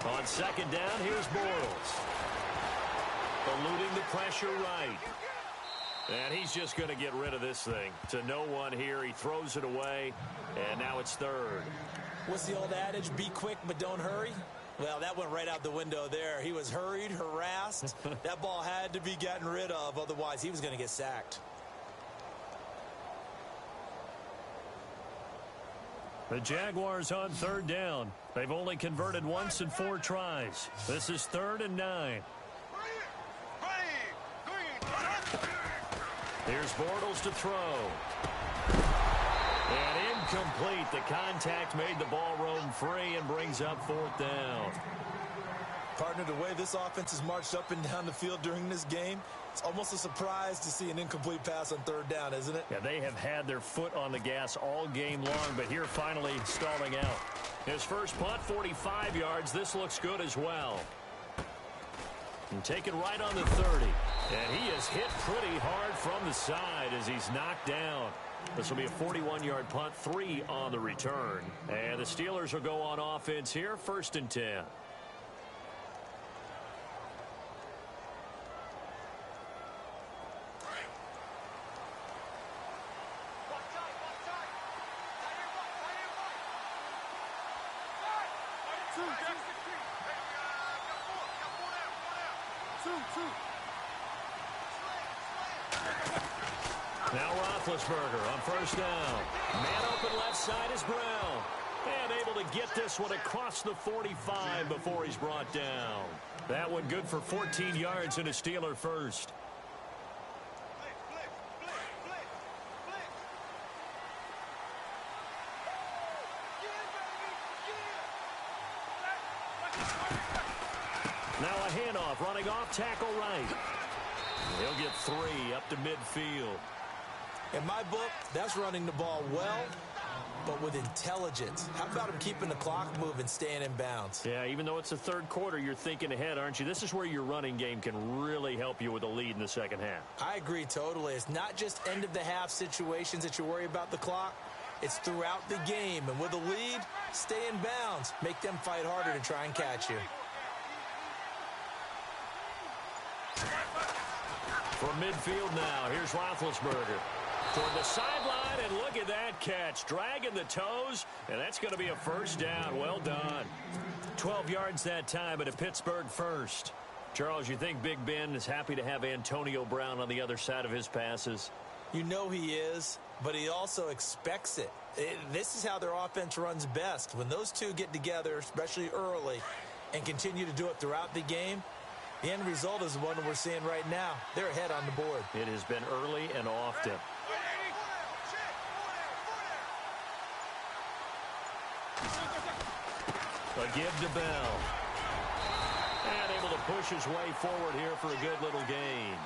On 2nd down, here's Bortles. Eluding the pressure right. And he's just going to get rid of this thing. To no one here. He throws it away, and now it's 3rd. What's the old adage? Be quick, but don't hurry. Well, that went right out the window there. He was hurried, harassed. That ball had to be gotten rid of. Otherwise, he was going to get sacked. The Jaguars on 3rd down. They've only converted once in 4 tries. This is 3rd and 9. Here's Bortles to throw. And incomplete. The contact made the ball roam free and brings up 4th down. Partner, the way this offense has marched up and down the field during this game, it's almost a surprise to see an incomplete pass on 3rd down, isn't it? Yeah, they have had their foot on the gas all game long, but here finally stalling out. His first punt, 45 yards. This looks good as well. And taken right on the 30. And he is hit pretty hard from the side as he's knocked down. This will be a 41-yard punt, 3 on the return. And the Steelers will go on offense here, 1st and 10. Now Roethlisberger on 1st down. Man open left side is Brown. And able to get this one across the 45 before he's brought down. That one good for 14 yards and a Steeler first. Now a handoff running off tackle right. He'll get 3 up to midfield. In my book, that's running the ball well, but with intelligence. How about him keeping the clock moving, staying in bounds? Yeah, even though it's the 3rd quarter, you're thinking ahead, aren't you? This is where your running game can really help you with a lead in the 2nd half. I agree totally. It's not just end-of-the-half situations that you worry about the clock. It's throughout the game. And with a lead, stay in bounds. Make them fight harder to try and catch you. From midfield now, here's Roethlisberger. Toward the sideline, and look at that catch. Dragging the toes, and that's going to be a 1st down. Well done. 12 yards that time, and a Pittsburgh first. Charles, you think Big Ben is happy to have Antonio Brown on the other side of his passes? You know he is, but he also expects it. This is how their offense runs best. When those two get together, especially early, and continue to do it throughout the game, The end result is the one that we're seeing right now. They're ahead on the board. It has been early and often. A give to Bell. And able to push his way forward here for a good little gain.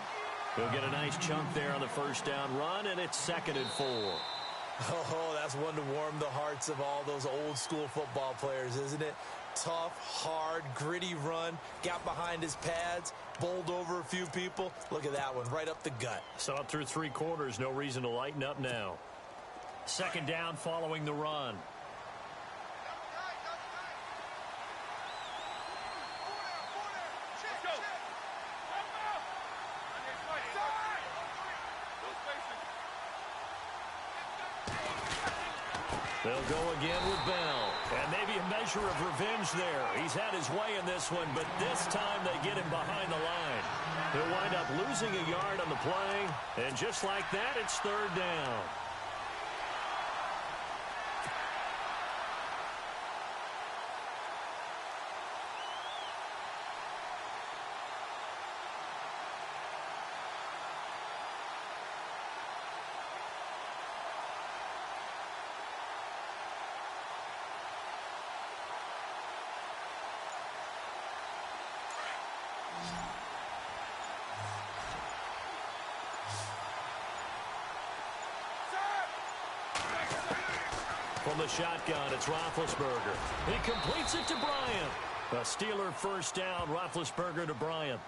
He'll get a nice chunk there on the first down run, and it's 2nd and 4. Oh, that's one to warm the hearts of all those old school football players, isn't it? Tough, hard, gritty run, got behind his pads, bowled over a few people. Look at that one, right up the gut. Saw it through 3 quarters, no reason to lighten up now. 2nd down following the run. They'll go again with Bell. And maybe a measure of revenge there. He's had his way in this one, but this time they get him behind the line. He'll wind up losing a yard on the play. And just like that, it's 3rd down. From the shotgun, it's Roethlisberger. He completes it to Bryant. A Steeler first down, Roethlisberger to Bryant.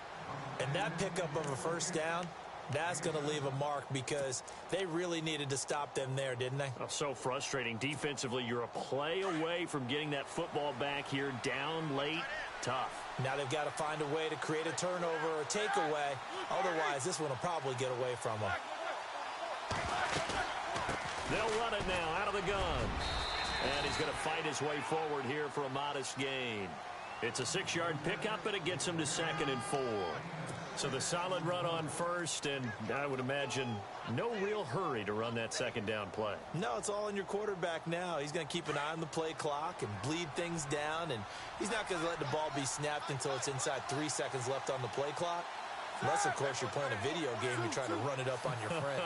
And that pickup of a first down, that's going to leave a mark because they really needed to stop them there, didn't they? Oh, so frustrating. Defensively, you're a play away from getting that football back here down late. Tough. Now they've got to find a way to create a turnover or takeaway. Otherwise, this one will probably get away from them. They'll run it now out of the gun. And he's going to fight his way forward here for a modest gain. It's a 6-yard pickup, and it gets him to 2nd and 4. So the solid run on first, and I would imagine no real hurry to run that 2nd down play. No, it's all on your quarterback now. He's going to keep an eye on the play clock and bleed things down, and he's not going to let the ball be snapped until it's inside 3 seconds left on the play clock. Unless, of course, you're playing a video game, you're trying to run it up on your friend.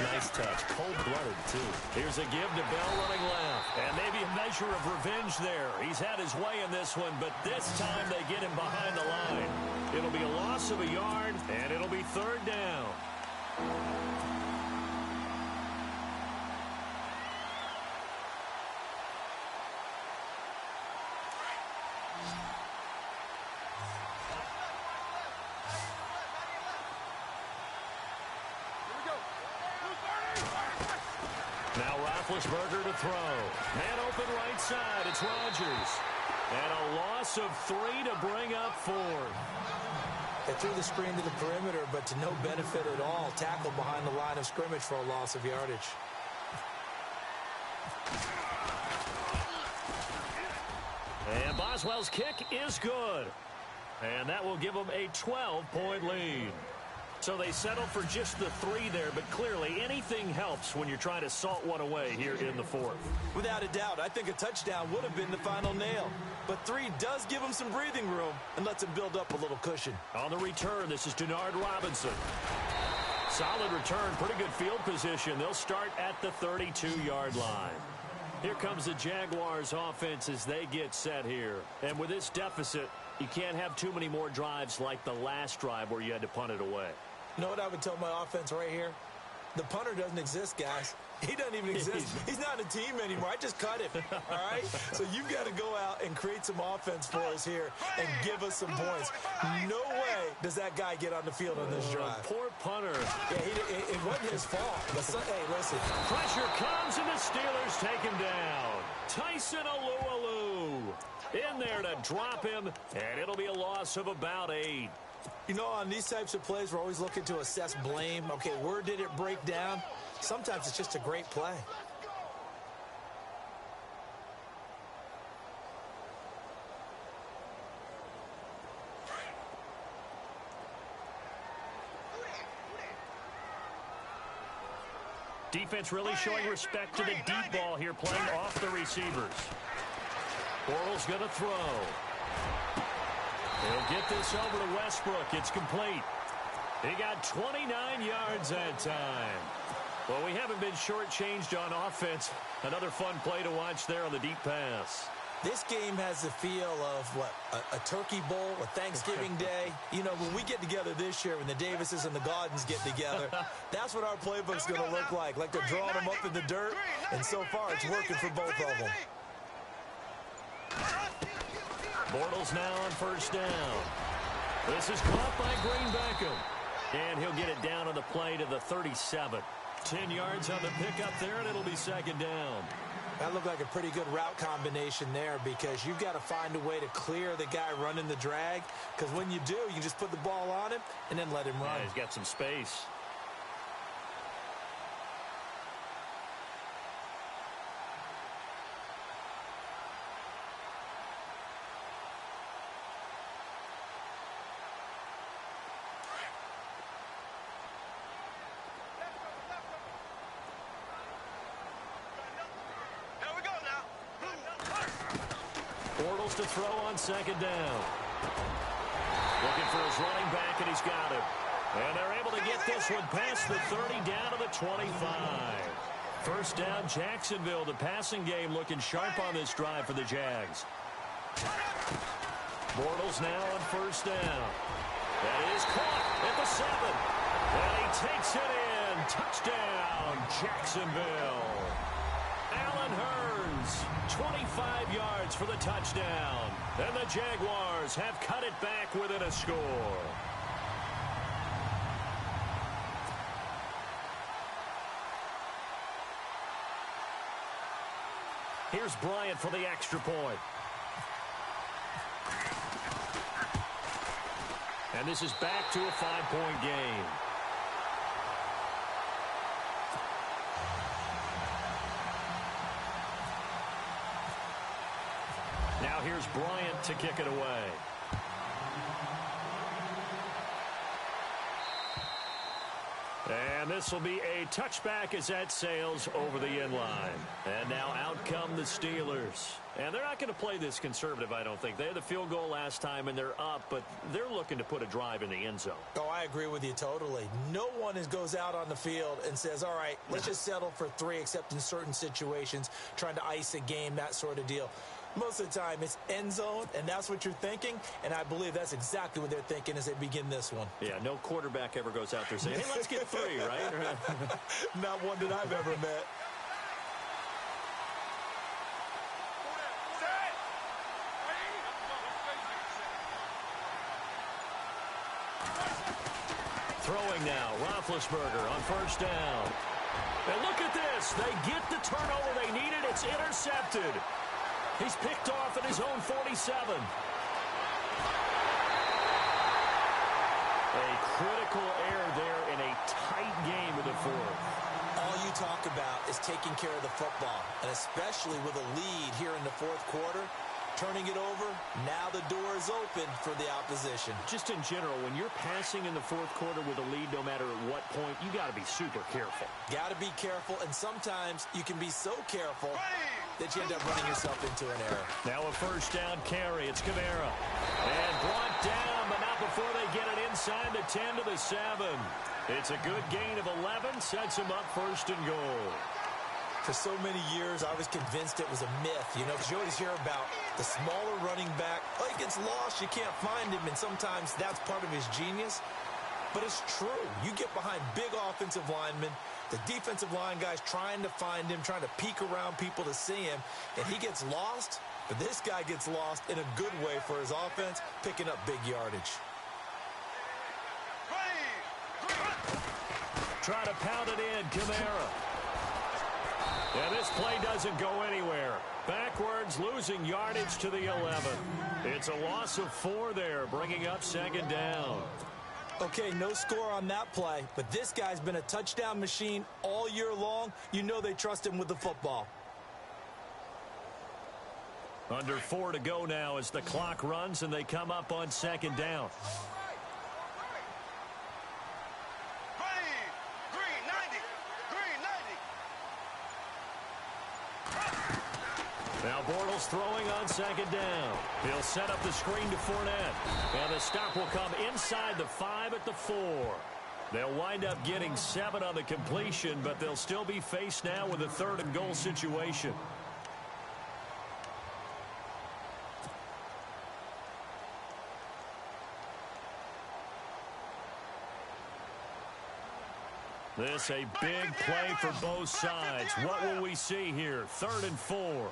Nice touch. Cold-blooded, too. Here's a give to Bell running left. And maybe a measure of revenge there. He's had his way in this one, but this time they get him behind the line. It'll be a loss of a yard, and it'll be 3rd down. Now Roethlisberger to throw. Man open right side. It's Rodgers. And a loss of 3 to bring up 4. They threw the screen to the perimeter, but to no benefit at all. Tackled behind the line of scrimmage for a loss of yardage. And Boswell's kick is good. And that will give them a 12-point lead. So they settle for just the 3 there, but clearly anything helps when you're trying to salt one away here in the 4th. Without a doubt, I think a touchdown would have been the final nail. But 3 does give them some breathing room and lets them build up a little cushion. On the return, this is Denard Robinson. Solid return, pretty good field position. They'll start at the 32-yard line. Here comes the Jaguars offense as they get set here. And with this deficit, you can't have too many more drives like the last drive where you had to punt it away. You know what I would tell my offense right here? The punter doesn't exist, guys. He doesn't even exist. He's not a team anymore. I just cut him, all right? So you've got to go out and create some offense for us here and give us some points. No way does that guy get on the field on this drive. Poor punter. Yeah, it wasn't his fault. Hey, listen. Pressure comes, and the Steelers take him down. Tyson Alualu in there to drop him, and it'll be a loss of about 8. You know, on these types of plays, we're always looking to assess blame. Okay, where did it break down? Sometimes it's just a great play. Defense really showing respect to the deep ball here, playing off the receivers. Oral's going to throw. He'll get this over to Westbrook. It's complete. He got 29 yards that time. Well, we haven't been shortchanged on offense. Another fun play to watch there on the deep pass. This game has the feel of, what, a turkey bowl, a Thanksgiving day. You know, when we get together this year, when the Davises and the Gaudens get together, that's what our playbook's going to look like they're drawing them up in the dirt, and so far it's working for both of them. Bortles now on first down. This is caught by Green Beckham. And he'll get it down on the play to the 37. 10 yards on the pickup there, and it'll be second down. That looked like a pretty good route combination there, because you've got to find a way to clear the guy running the drag, because when you do, you just put the ball on him and then let him run. Yeah, he's got some space. Bortles to throw on second down. Looking for his running back, and he's got him. And they're able to get this one past the 30 down to the 25. First down, Jacksonville. The passing game looking sharp on this drive for the Jags. Bortles now on first down. That is caught at the 7. And he takes it in. Touchdown, Jacksonville. Allen Hurns, 25 yards for the touchdown. And the Jaguars have cut it back within a score. Here's Bryant for the extra point. And this is back to a 5-point game. Now here's Bryant to kick it away. And this will be a touchback as that sails over the end line. And now out come the Steelers. And they're not going to play this conservative, I don't think. They had the field goal last time, and they're up, but they're looking to put a drive in the end zone. Oh, I agree with you totally. No one goes out on the field and says, all right, let's just settle for 3, except in certain situations, trying to ice a game, that sort of deal. Most of the time, it's end zone, and that's what you're thinking, and I believe that's exactly what they're thinking as they begin this one. Yeah, no quarterback ever goes out there saying, hey, let's get 3, right? Not one that I've ever met. Throwing now, Roethlisberger on first down. And look at this. They get the turnover they needed. It's intercepted. He's picked off at his own 47. A critical error there in a tight game of the fourth. All you talk about is taking care of the football, and especially with a lead here in the fourth quarter. Turning it over, now the door is open for the opposition. Just in general, when you're passing in the fourth quarter with a lead, no matter at what point, you got to be super careful. Got to be careful, and sometimes you can be so careful that you end up running yourself into an error. Now a first down carry. It's Kamara. And brought down, but not before they get it inside the 10 to the 7. It's a good gain of 11, sets him up first and goal. For so many years, I was convinced it was a myth, you know, because you always hear about the smaller running back. Oh, he gets lost, you can't find him, and sometimes that's part of his genius. But it's true. You get behind big offensive linemen, the defensive line guys trying to find him, trying to peek around people to see him, and he gets lost. But this guy gets lost in a good way for his offense, picking up big yardage. Try to pound it in, Kamara. And this play doesn't go anywhere. Backwards, losing yardage to the 11. It's a loss of 4 there, bringing up second down. Okay, no score on that play, but this guy's been a touchdown machine all year long. You know they trust him with the football. Under 4 to go now as the clock runs and they come up on second down. Now Bortles throwing on second down. He'll set up the screen to Fournette. And the stop will come inside the 5 at the 4. They'll wind up getting 7 on the completion, but they'll still be faced now with a 3rd and goal situation. This a big play for both sides. What will we see here? 3rd and 4. There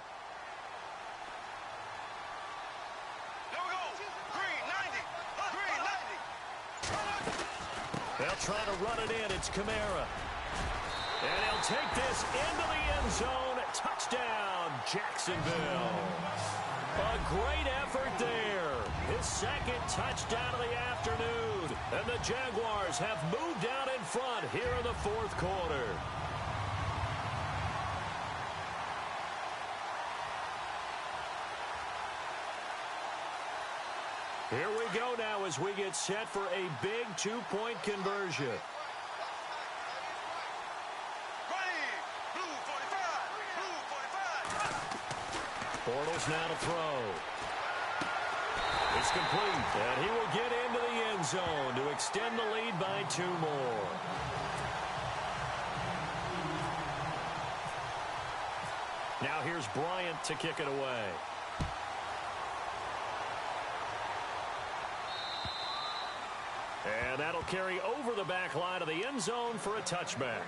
we go. Green 90. Green 90. They'll try to run it in. It's Kamara. And he'll take this into the end zone. Touchdown, Jacksonville. A great effort there. His 2nd touchdown of the afternoon. And the Jaguars have moved out in front here in the 4th quarter. Here we go now as we get set for a big 2-point conversion. Bortles now to throw. It's complete, and he will get into the end zone to extend the lead by 2 more. Now here's Bryant to kick it away. And that'll carry over the back line of the end zone for a touchback.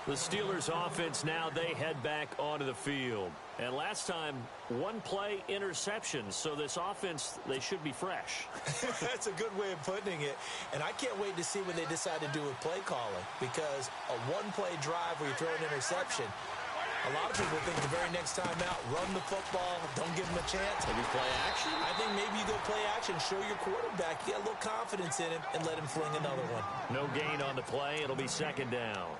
The Steelers offense now, they head back onto the field. And last time, 1 play interception. So this offense, they should be fresh. That's a good way of putting it. And I can't wait to see what they decide to do with play calling. Because a 1-play drive where you throw an interception, a lot of people think the very next time out, run the football, don't give them a chance. Maybe play action? I think maybe you go play action, show your quarterback, you get a little confidence in him, and let him fling another one. No gain on the play. It'll be 2nd down.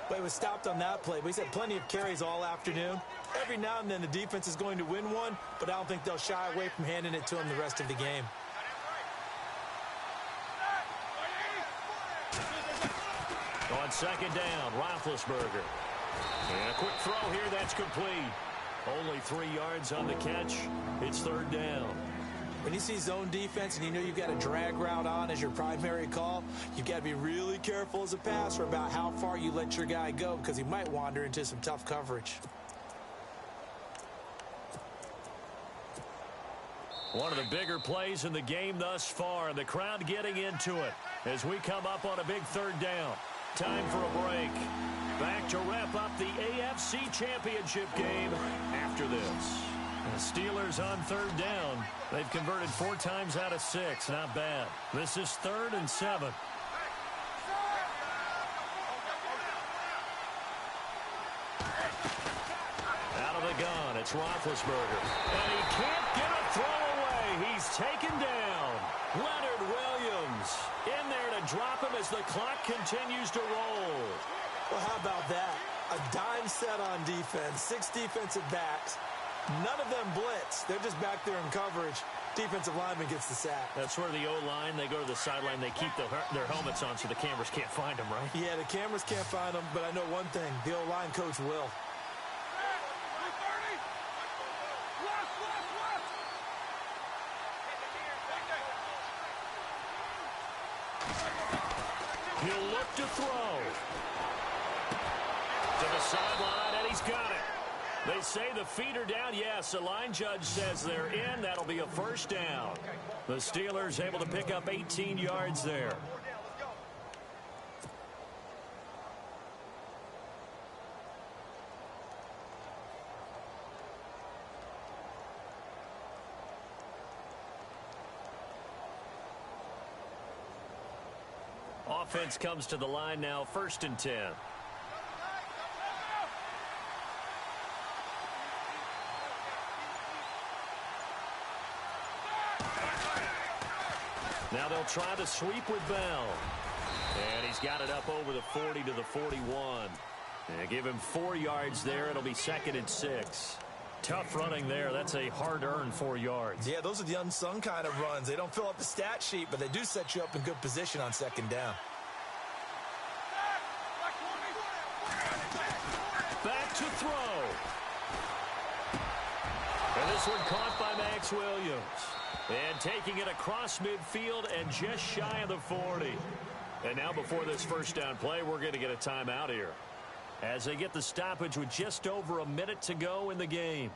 But he was stopped on that play. But he's had plenty of carries all afternoon. Every now and then the defense is going to win one, but I don't think they'll shy away from handing it to him the rest of the game. On 2nd down, Roethlisberger. And a quick throw here, that's complete. Only 3 yards on the catch. It's 3rd down. When you see zone defense and you know you've got a drag route on as your primary call, you've got to be really careful as a passer about how far you let your guy go because he might wander into some tough coverage. One of the bigger plays in the game thus far, and the crowd getting into it as we come up on a big 3rd down. Time for a break. Back to wrap up the AFC Championship game after this. The Steelers on 3rd down. They've converted 4 times out of 6. Not bad. This is 3rd and 7. Out of the gun, it's Roethlisberger. And he can't get a throw away. He's taken down. Leonard Williams in there to drop him as the clock continues to roll. Well, how about that? A dime set on defense, 6 defensive backs. None of them blitz. They're just back there in coverage. Defensive lineman gets the sack. That's where the O-line, they go to the sideline, they keep their helmets on so the cameras can't find them, right? Yeah, the cameras can't find them, but I know one thing. The O-line coach will. He'll look to throw. To the sideline, and he's got it. They say the feet are down. Yes, the line judge says they're in. That'll be a 1st down. The Steelers able to pick up 18 yards there. Offense comes to the line now, 1st and 10. Now they'll try to sweep with Bell. And he's got it up over the 40 to the 41. And give him 4 yards there. It'll be 2nd and 6. Tough running there. That's a hard-earned 4 yards. Yeah, those are the unsung kind of runs. They don't fill up the stat sheet, but they do set you up in good position on 2nd down. Back to throw. this one caught by Max Williams. And taking it across midfield and just shy of the 40. And now before this first down play, we're going to get a timeout here, as they get the stoppage with just over a minute to go in the game.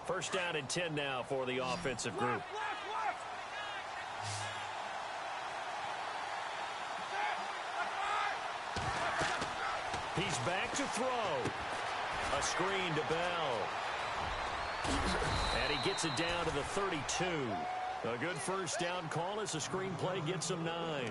First down and 10 now for the offensive group. He's back to throw. A screen to Bell. And he gets it down to the 32. A good first down call as the screen play gets him 9.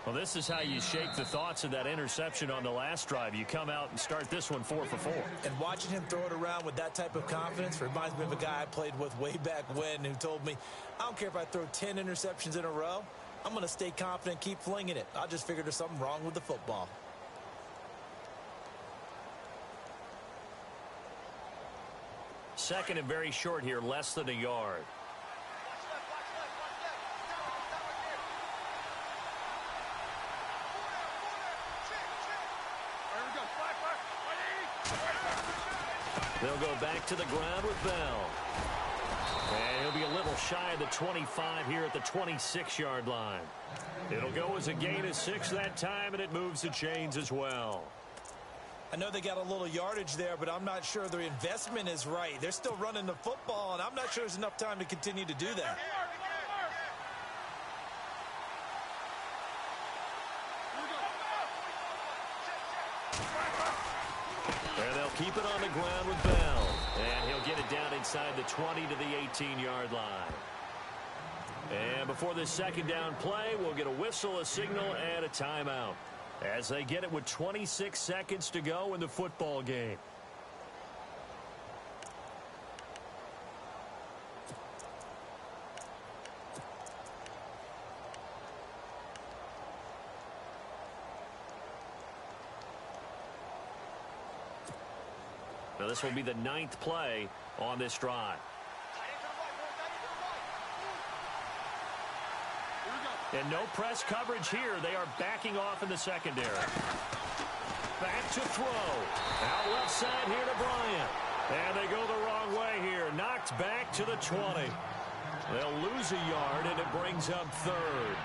Well, this is how you shake the thoughts of that interception on the last drive. You come out and start this one 4 for 4. And watching him throw it around with that type of confidence reminds me of a guy I played with way back when who told me, I don't care if I throw 10 interceptions in a row. I'm going to stay confident, keep flinging it. I just figured there's something wrong with the football. Second and very short here, less than a yard. They'll go back to the ground with Bell. And he'll be a little shy of the 25 here at the 26-yard line. It'll go as a gain of 6 that time, and it moves the chains as well. I know they got a little yardage there, but I'm not sure their investment is right. They're still running the football, and I'm not sure there's enough time to continue to do that. And they'll keep it on the ground with Bell. And he'll get it down inside the 20 to the 18-yard line. And before this second down play, we'll get a whistle, a signal, and a timeout, as they get it with 26 seconds to go in the football game. Now this will be the 9th play on this drive. And no press coverage here. They are backing off in the secondary. Back to throw. Out left side here to Bryant. And they go the wrong way here. Knocked back to the 20. They'll lose a yard, and it brings up 3rd.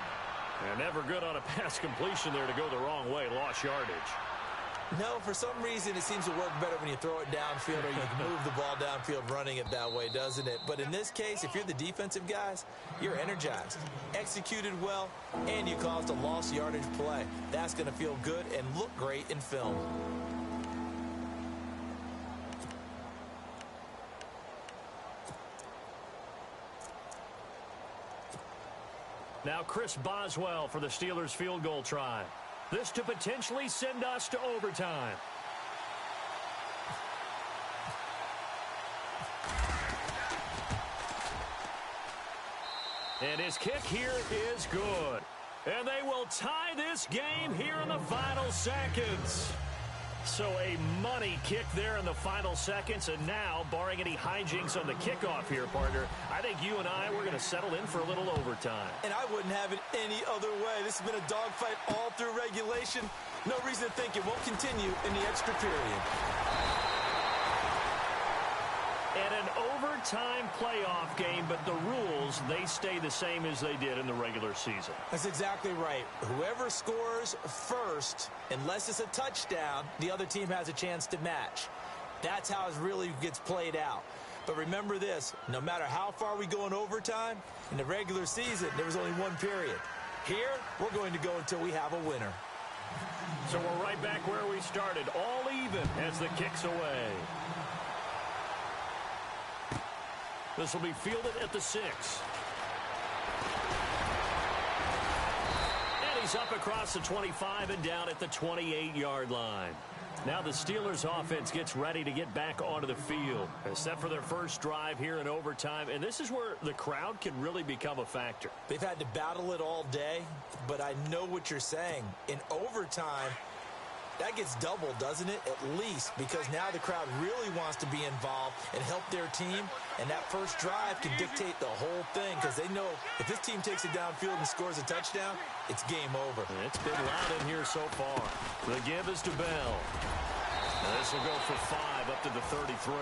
And never good on a pass completion there to go the wrong way. Lost yardage. No, for some reason it seems to work better when you throw it downfield or you can move the ball downfield running it that way, doesn't it? But in this case, if you're the defensive guys, you're energized, executed well, and you caused a lost yardage play. That's going to feel good and look great in film. Now Chris Boswell for the Steelers field goal try. This to potentially send us to overtime. And his kick here is good. And they will tie this game here in the final seconds. So a money kick there in the final seconds. And now, barring any hijinks on the kickoff here, partner, I think you and I, we're going to settle in for a little overtime. And I wouldn't have it any other way. This has been a dogfight all through regulation. No reason to think it won't continue in the extra period. And an overtime playoff game, but the rules, they stay the same as they did in the regular season. That's exactly right. Whoever scores first, unless it's a touchdown, the other team has a chance to match. That's how it really gets played out. But remember this, no matter how far we go in overtime, in the regular season, there was only one period. Here, we're going to go until we have a winner. So we're right back where we started, all even as the kick's away. This will be fielded at the 6. And he's up across the 25 and down at the 28-yard line. Now the Steelers offense gets ready to get back onto the field. Set for their first drive here in overtime. And this is where the crowd can really become a factor. They've had to battle it all day, but I know what you're saying. In overtime, That gets doubled, doesn't it? At least, because now the crowd really wants to be involved and help their team, and that first drive can dictate the whole thing because they know if this team takes it downfield and scores a touchdown, it's game over. It's been loud in here so far. The give is to Bell. This will go for 5 up to the 33.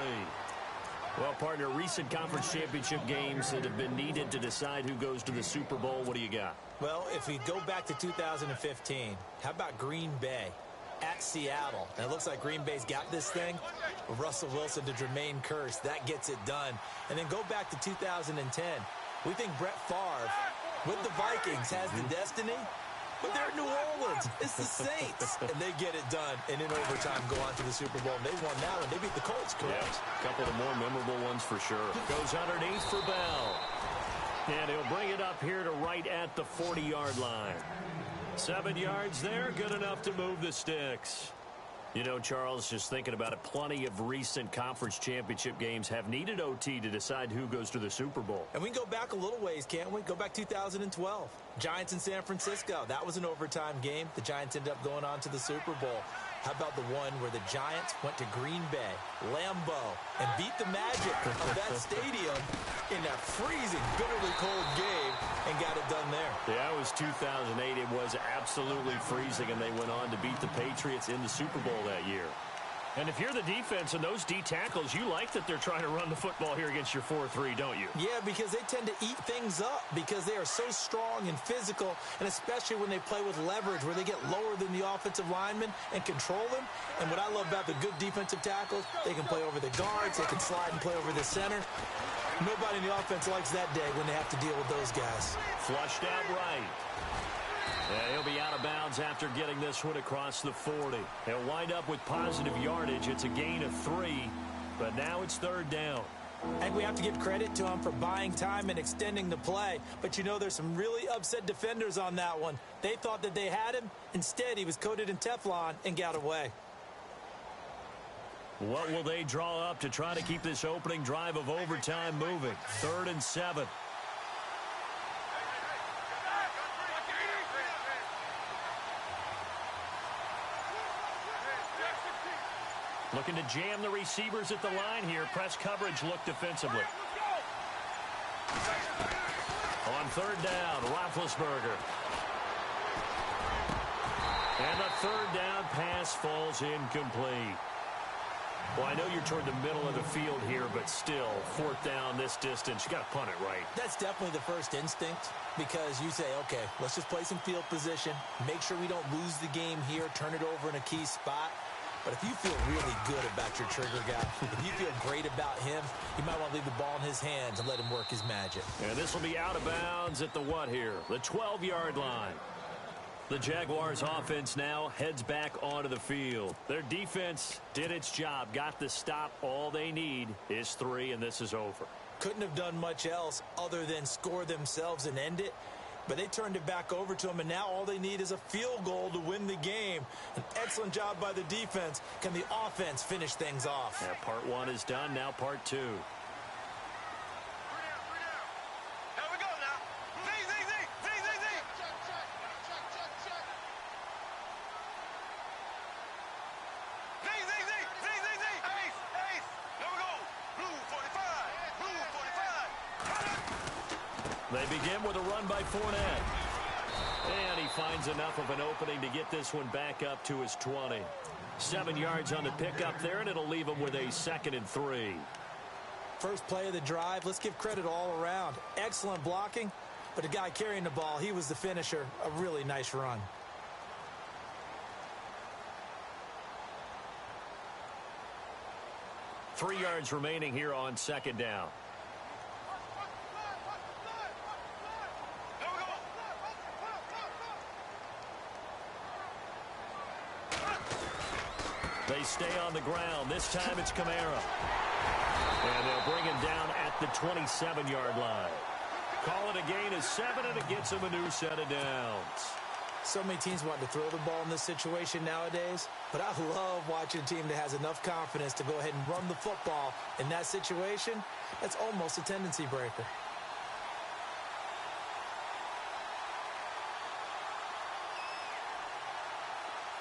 Well, partner, recent conference championship games that have been needed to decide who goes to the Super Bowl. What do you got? Well, if we go back to 2015, how about Green Bay at Seattle? And it looks like Green Bay's got this thing. Russell Wilson to Jermaine Kearse. That gets it done. And then go back to 2010. We think Brett Favre with the Vikings has the destiny. But they're New Orleans. It's the Saints. And they get it done. And in overtime, go on to the Super Bowl. And they won that one. They beat the Colts, correct? Yeah, a couple of the more memorable ones for sure. Goes underneath for Bell. And he'll bring it up here to right at the 40-yard line. 7 yards there. Good enough to move the sticks. You know, Charles, just thinking about it, plenty of recent conference championship games have needed OT to decide who goes to the Super Bowl. And we can go back a little ways, can't we? Go back 2012. Giants in San Francisco. That was an overtime game. The Giants ended up going on to the Super Bowl. How about the one where the Giants went to Green Bay, Lambeau, and beat the magic of that stadium in that freezing, bitterly cold game and got it done there? Yeah, it was 2008. It was absolutely freezing, and they went on to beat the Patriots in the Super Bowl that year. And if you're the defense and those D tackles, you like that they're trying to run the football here against your 4-3, don't you? Yeah, because they tend to eat things up because they are so strong and physical, and especially when they play with leverage where they get lower than the offensive linemen and control them. And what I love about the good defensive tackles, they can play over the guards, they can slide and play over the center. Nobody in the offense likes that day when they have to deal with those guys. Flushed out right. Yeah, he'll be out of bounds after getting this one across the 40. He'll wind up with positive yardage. It's a gain of 3, but now it's 3rd down. And we have to give credit to him for buying time and extending the play. But you know, there's some really upset defenders on that one. They thought that they had him. Instead, he was coated in Teflon and got away. What will they draw up to try to keep this opening drive of overtime moving? 3rd and 7. Looking to jam the receivers at the line here. Press coverage look defensively. On 3rd down, Roethlisberger. And the 3rd down pass falls incomplete. Well, I know you're toward the middle of the field here, but still, 4th down this distance, you got to punt it right. That's definitely the first instinct because you say, okay, let's just play some field position, make sure we don't lose the game here, turn it over in a key spot. But if you feel really good about your trigger guy, if you feel great about him, you might want to leave the ball in his hands and let him work his magic. And this will be out of bounds at the what here? The 12-yard line. The Jaguars offense now heads back onto the field. Their defense did its job, got the stop. All they need is 3, and this is over. Couldn't have done much else other than score themselves and end it. But they turned it back over to them, and now all they need is a field goal to win the game. An excellent job by the defense. Can the offense finish things off? Yeah, part 1 is done. Now part 2. They begin with a run by Fournette. And he finds enough of an opening to get this one back up to his 20. 7 yards on the pickup there, and it'll leave him with a 2nd and 3. First play of the drive, let's give credit all around. Excellent blocking, but the guy carrying the ball, he was the finisher. A really nice run. Three yards remaining here on 2nd down. They stay on the ground. This time it's Kamara. And they'll bring him down at the 27-yard line. Call it a gain of 7, and it gets him a new set of downs. So many teams want to throw the ball in this situation nowadays, but I love watching a team that has enough confidence to go ahead and run the football in that situation. That's almost a tendency breaker.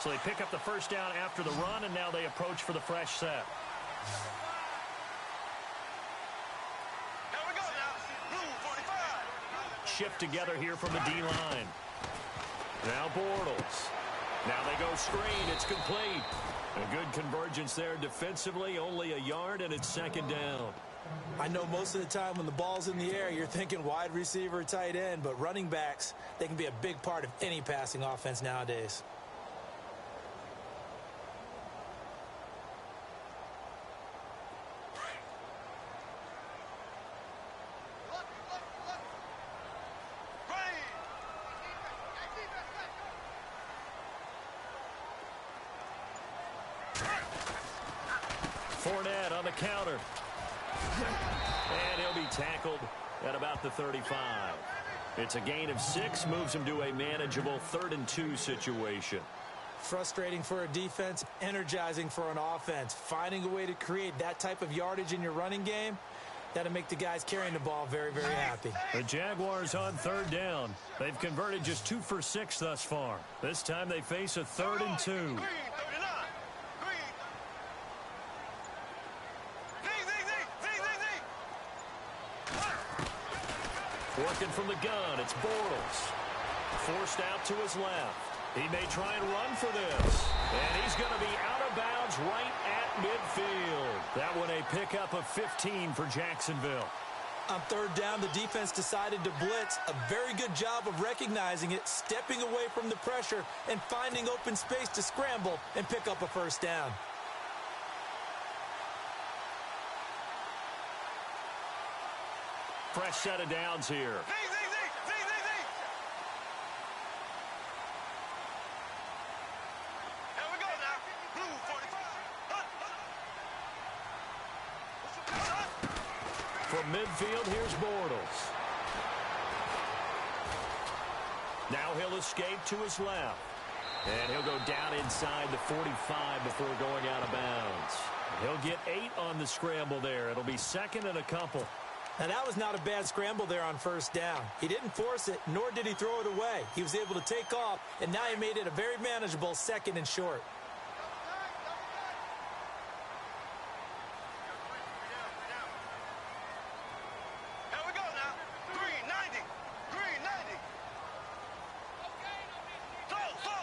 So they pick up the first down after the run, and now they approach for the fresh set. Here we go now. Blue 45. Shift together here from the D-line. Now Bortles. Now they go screen. It's complete. A good convergence there defensively. Only a yard, and it's second down. I know most of the time when the ball's in the air, you're thinking wide receiver, tight end, but running backs, they can be a big part of any passing offense nowadays. Fournette on the counter. And he'll be tackled at about the 35. It's a gain of 6, moves him to a manageable 3rd-and-2 situation. Frustrating for a defense, energizing for an offense. Finding a way to create that type of yardage in your running game, that'll make the guys carrying the ball very, very happy. The Jaguars on 3rd down. They've converted just 2 for 6 thus far. This time they face a 3rd-and-2. Green 39. Green. Working from the gun, it's Bortles. Forced out to his left. He may try and run for this. And he's going to be out of bounds right at midfield. That one a pickup of 15 for Jacksonville. On 3rd down, the defense decided to blitz. A very good job of recognizing it, stepping away from the pressure, and finding open space to scramble and pick up a first down. Fresh set of downs here. Here we go now. Blue 45. From midfield, here's Bortles. Now he'll escape to his left. And he'll go down inside the 45 before going out of bounds. He'll get 8 on the scramble there. It'll be 2nd and a couple. Now, that was not a bad scramble there on 1st down. He didn't force it, nor did he throw it away. He was able to take off, and now he made it a very manageable 2nd and short. Here we go now. Green 90. Green 90.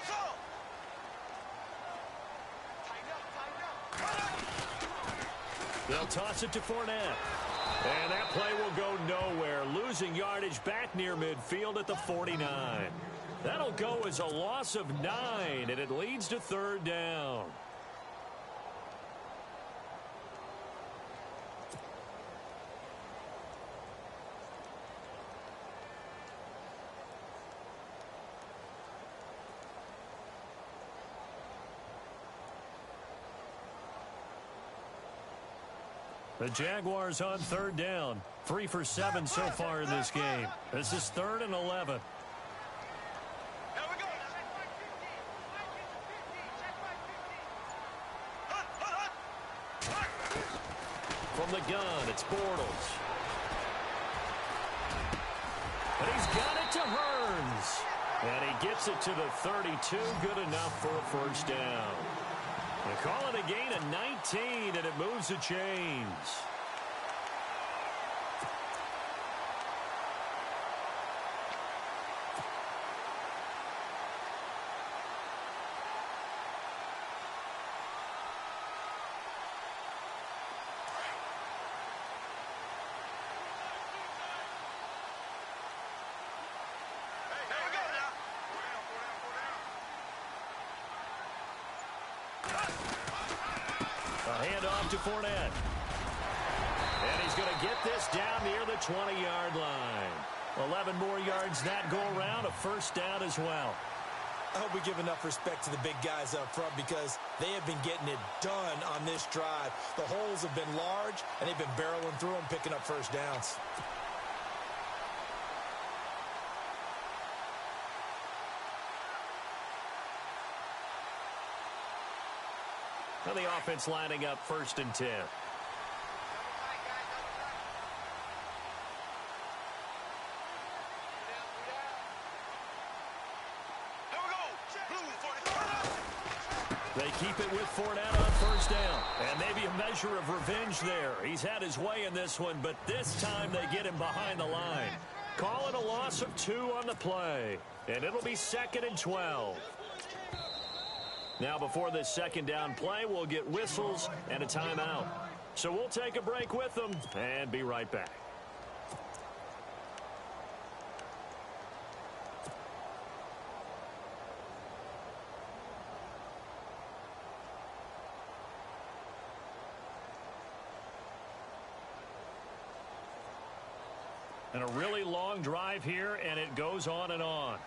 Slow. They'll toss it to Fournette. And that play will go nowhere. Losing yardage back near midfield at the 49. That'll go as a loss of 9, and it leads to 3rd down. The Jaguars on 3rd down. 3 for 7 so far in this game. This is 3rd and 11. Here we go. From the gun, it's Bortles. And he's got it to Hearns. And he gets it to the 32. Good enough for a first down. They call it a gain of 19, and it moves the chains. A handoff to Fournette. And he's going to get this down near the 20-yard line. 11 more yards that go around, a first down as well. I hope we give enough respect to the big guys up front because they have been getting it done on this drive. The holes have been large, and they've been barreling through them, picking up first downs. Now the offense lining up 1st and 10. They keep it with Fournette on first down. And maybe a measure of revenge there. He's had his way in this one, but this time they get him behind the line. Call it a loss of 2 on the play. And it'll be 2nd and 12. Now before this second down play, we'll get whistles and a timeout. So we'll take a break with them and be right back. And a really long drive here, and it goes on and on.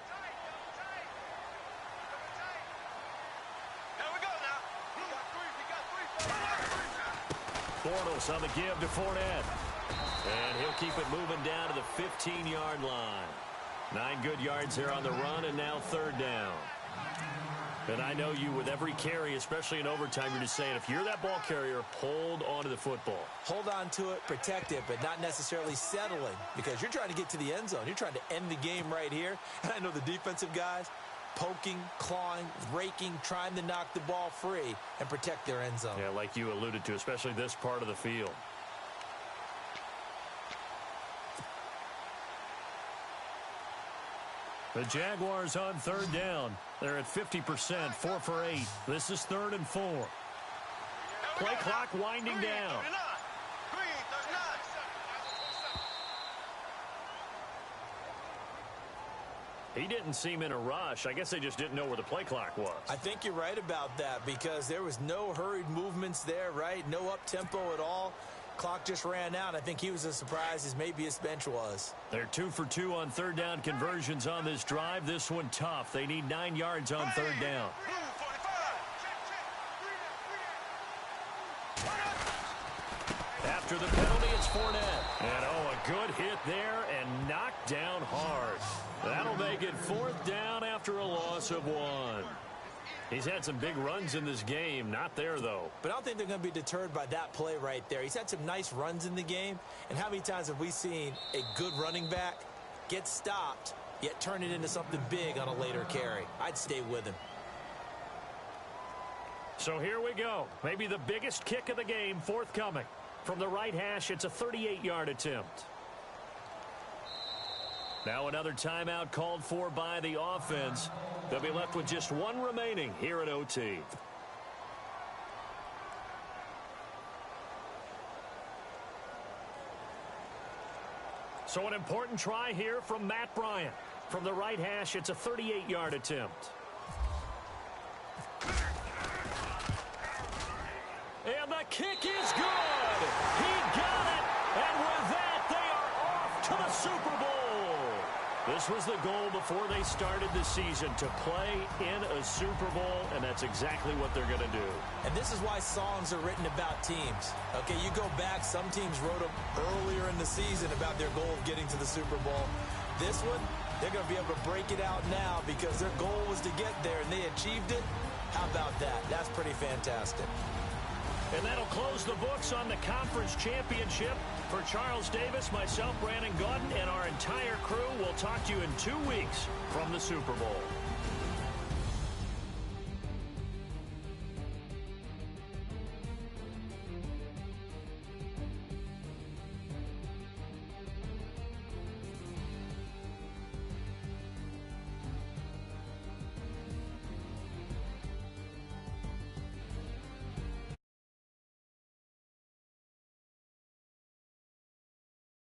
Bortles on the give to Fournette. And he'll keep it moving down to the 15-yard line. 9 good yards there on the run, and now 3rd down. And I know you, with every carry, especially in overtime, you're just saying, if you're that ball carrier, hold on to the football. Hold on to it, protect it, but not necessarily settling, because you're trying to get to the end zone. You're trying to end the game right here. And I know the defensive guys, poking, clawing, raking, trying to knock the ball free and protect their end zone. Yeah, like you alluded to, especially this part of the field. The Jaguars on 3rd down. They're at 50%, 4 for 8. This is 3rd and 4. Play clock winding down. He didn't seem in a rush. I guess they just didn't know where the play clock was. I think you're right about that, because there was no hurried movements there, right? No up-tempo at all. Clock just ran out. I think he was as surprised as maybe his bench was. They're 2 for 2 on 3rd down conversions on this drive. This one tough. They need 9 yards on 3rd down. After the penalty, it's Fournette. And a good hit there and knocked down hard. That'll make it 4th down after a loss of 1. He's had some big runs in this game. Not there, though. But I don't think they're going to be deterred by that play right there. He's had some nice runs in the game. And how many times have we seen a good running back get stopped, yet turn it into something big on a later carry? I'd stay with him. So here we go. Maybe the biggest kick of the game forthcoming. From the right hash, it's a 38-yard attempt. Now another timeout called for by the offense. They'll be left with just 1 remaining here at OT. So an important try here from Matt Bryant. From the right hash, it's a 38-yard attempt. And the kick is good. He got it. And with that, they are off to the Super Bowl. This was the goal before they started the season, to play in a Super Bowl, and that's exactly what they're going to do. And this is why songs are written about teams. Okay, you go back, some teams wrote them earlier in the season about their goal of getting to the Super Bowl. This one, they're going to be able to break it out now because their goal was to get there, and they achieved it. How about that? That's pretty fantastic. And that'll close the books on the conference championship. For Charles Davis, myself, Brandon Gaudin, and our entire crew, we'll talk to you in 2 weeks from the Super Bowl.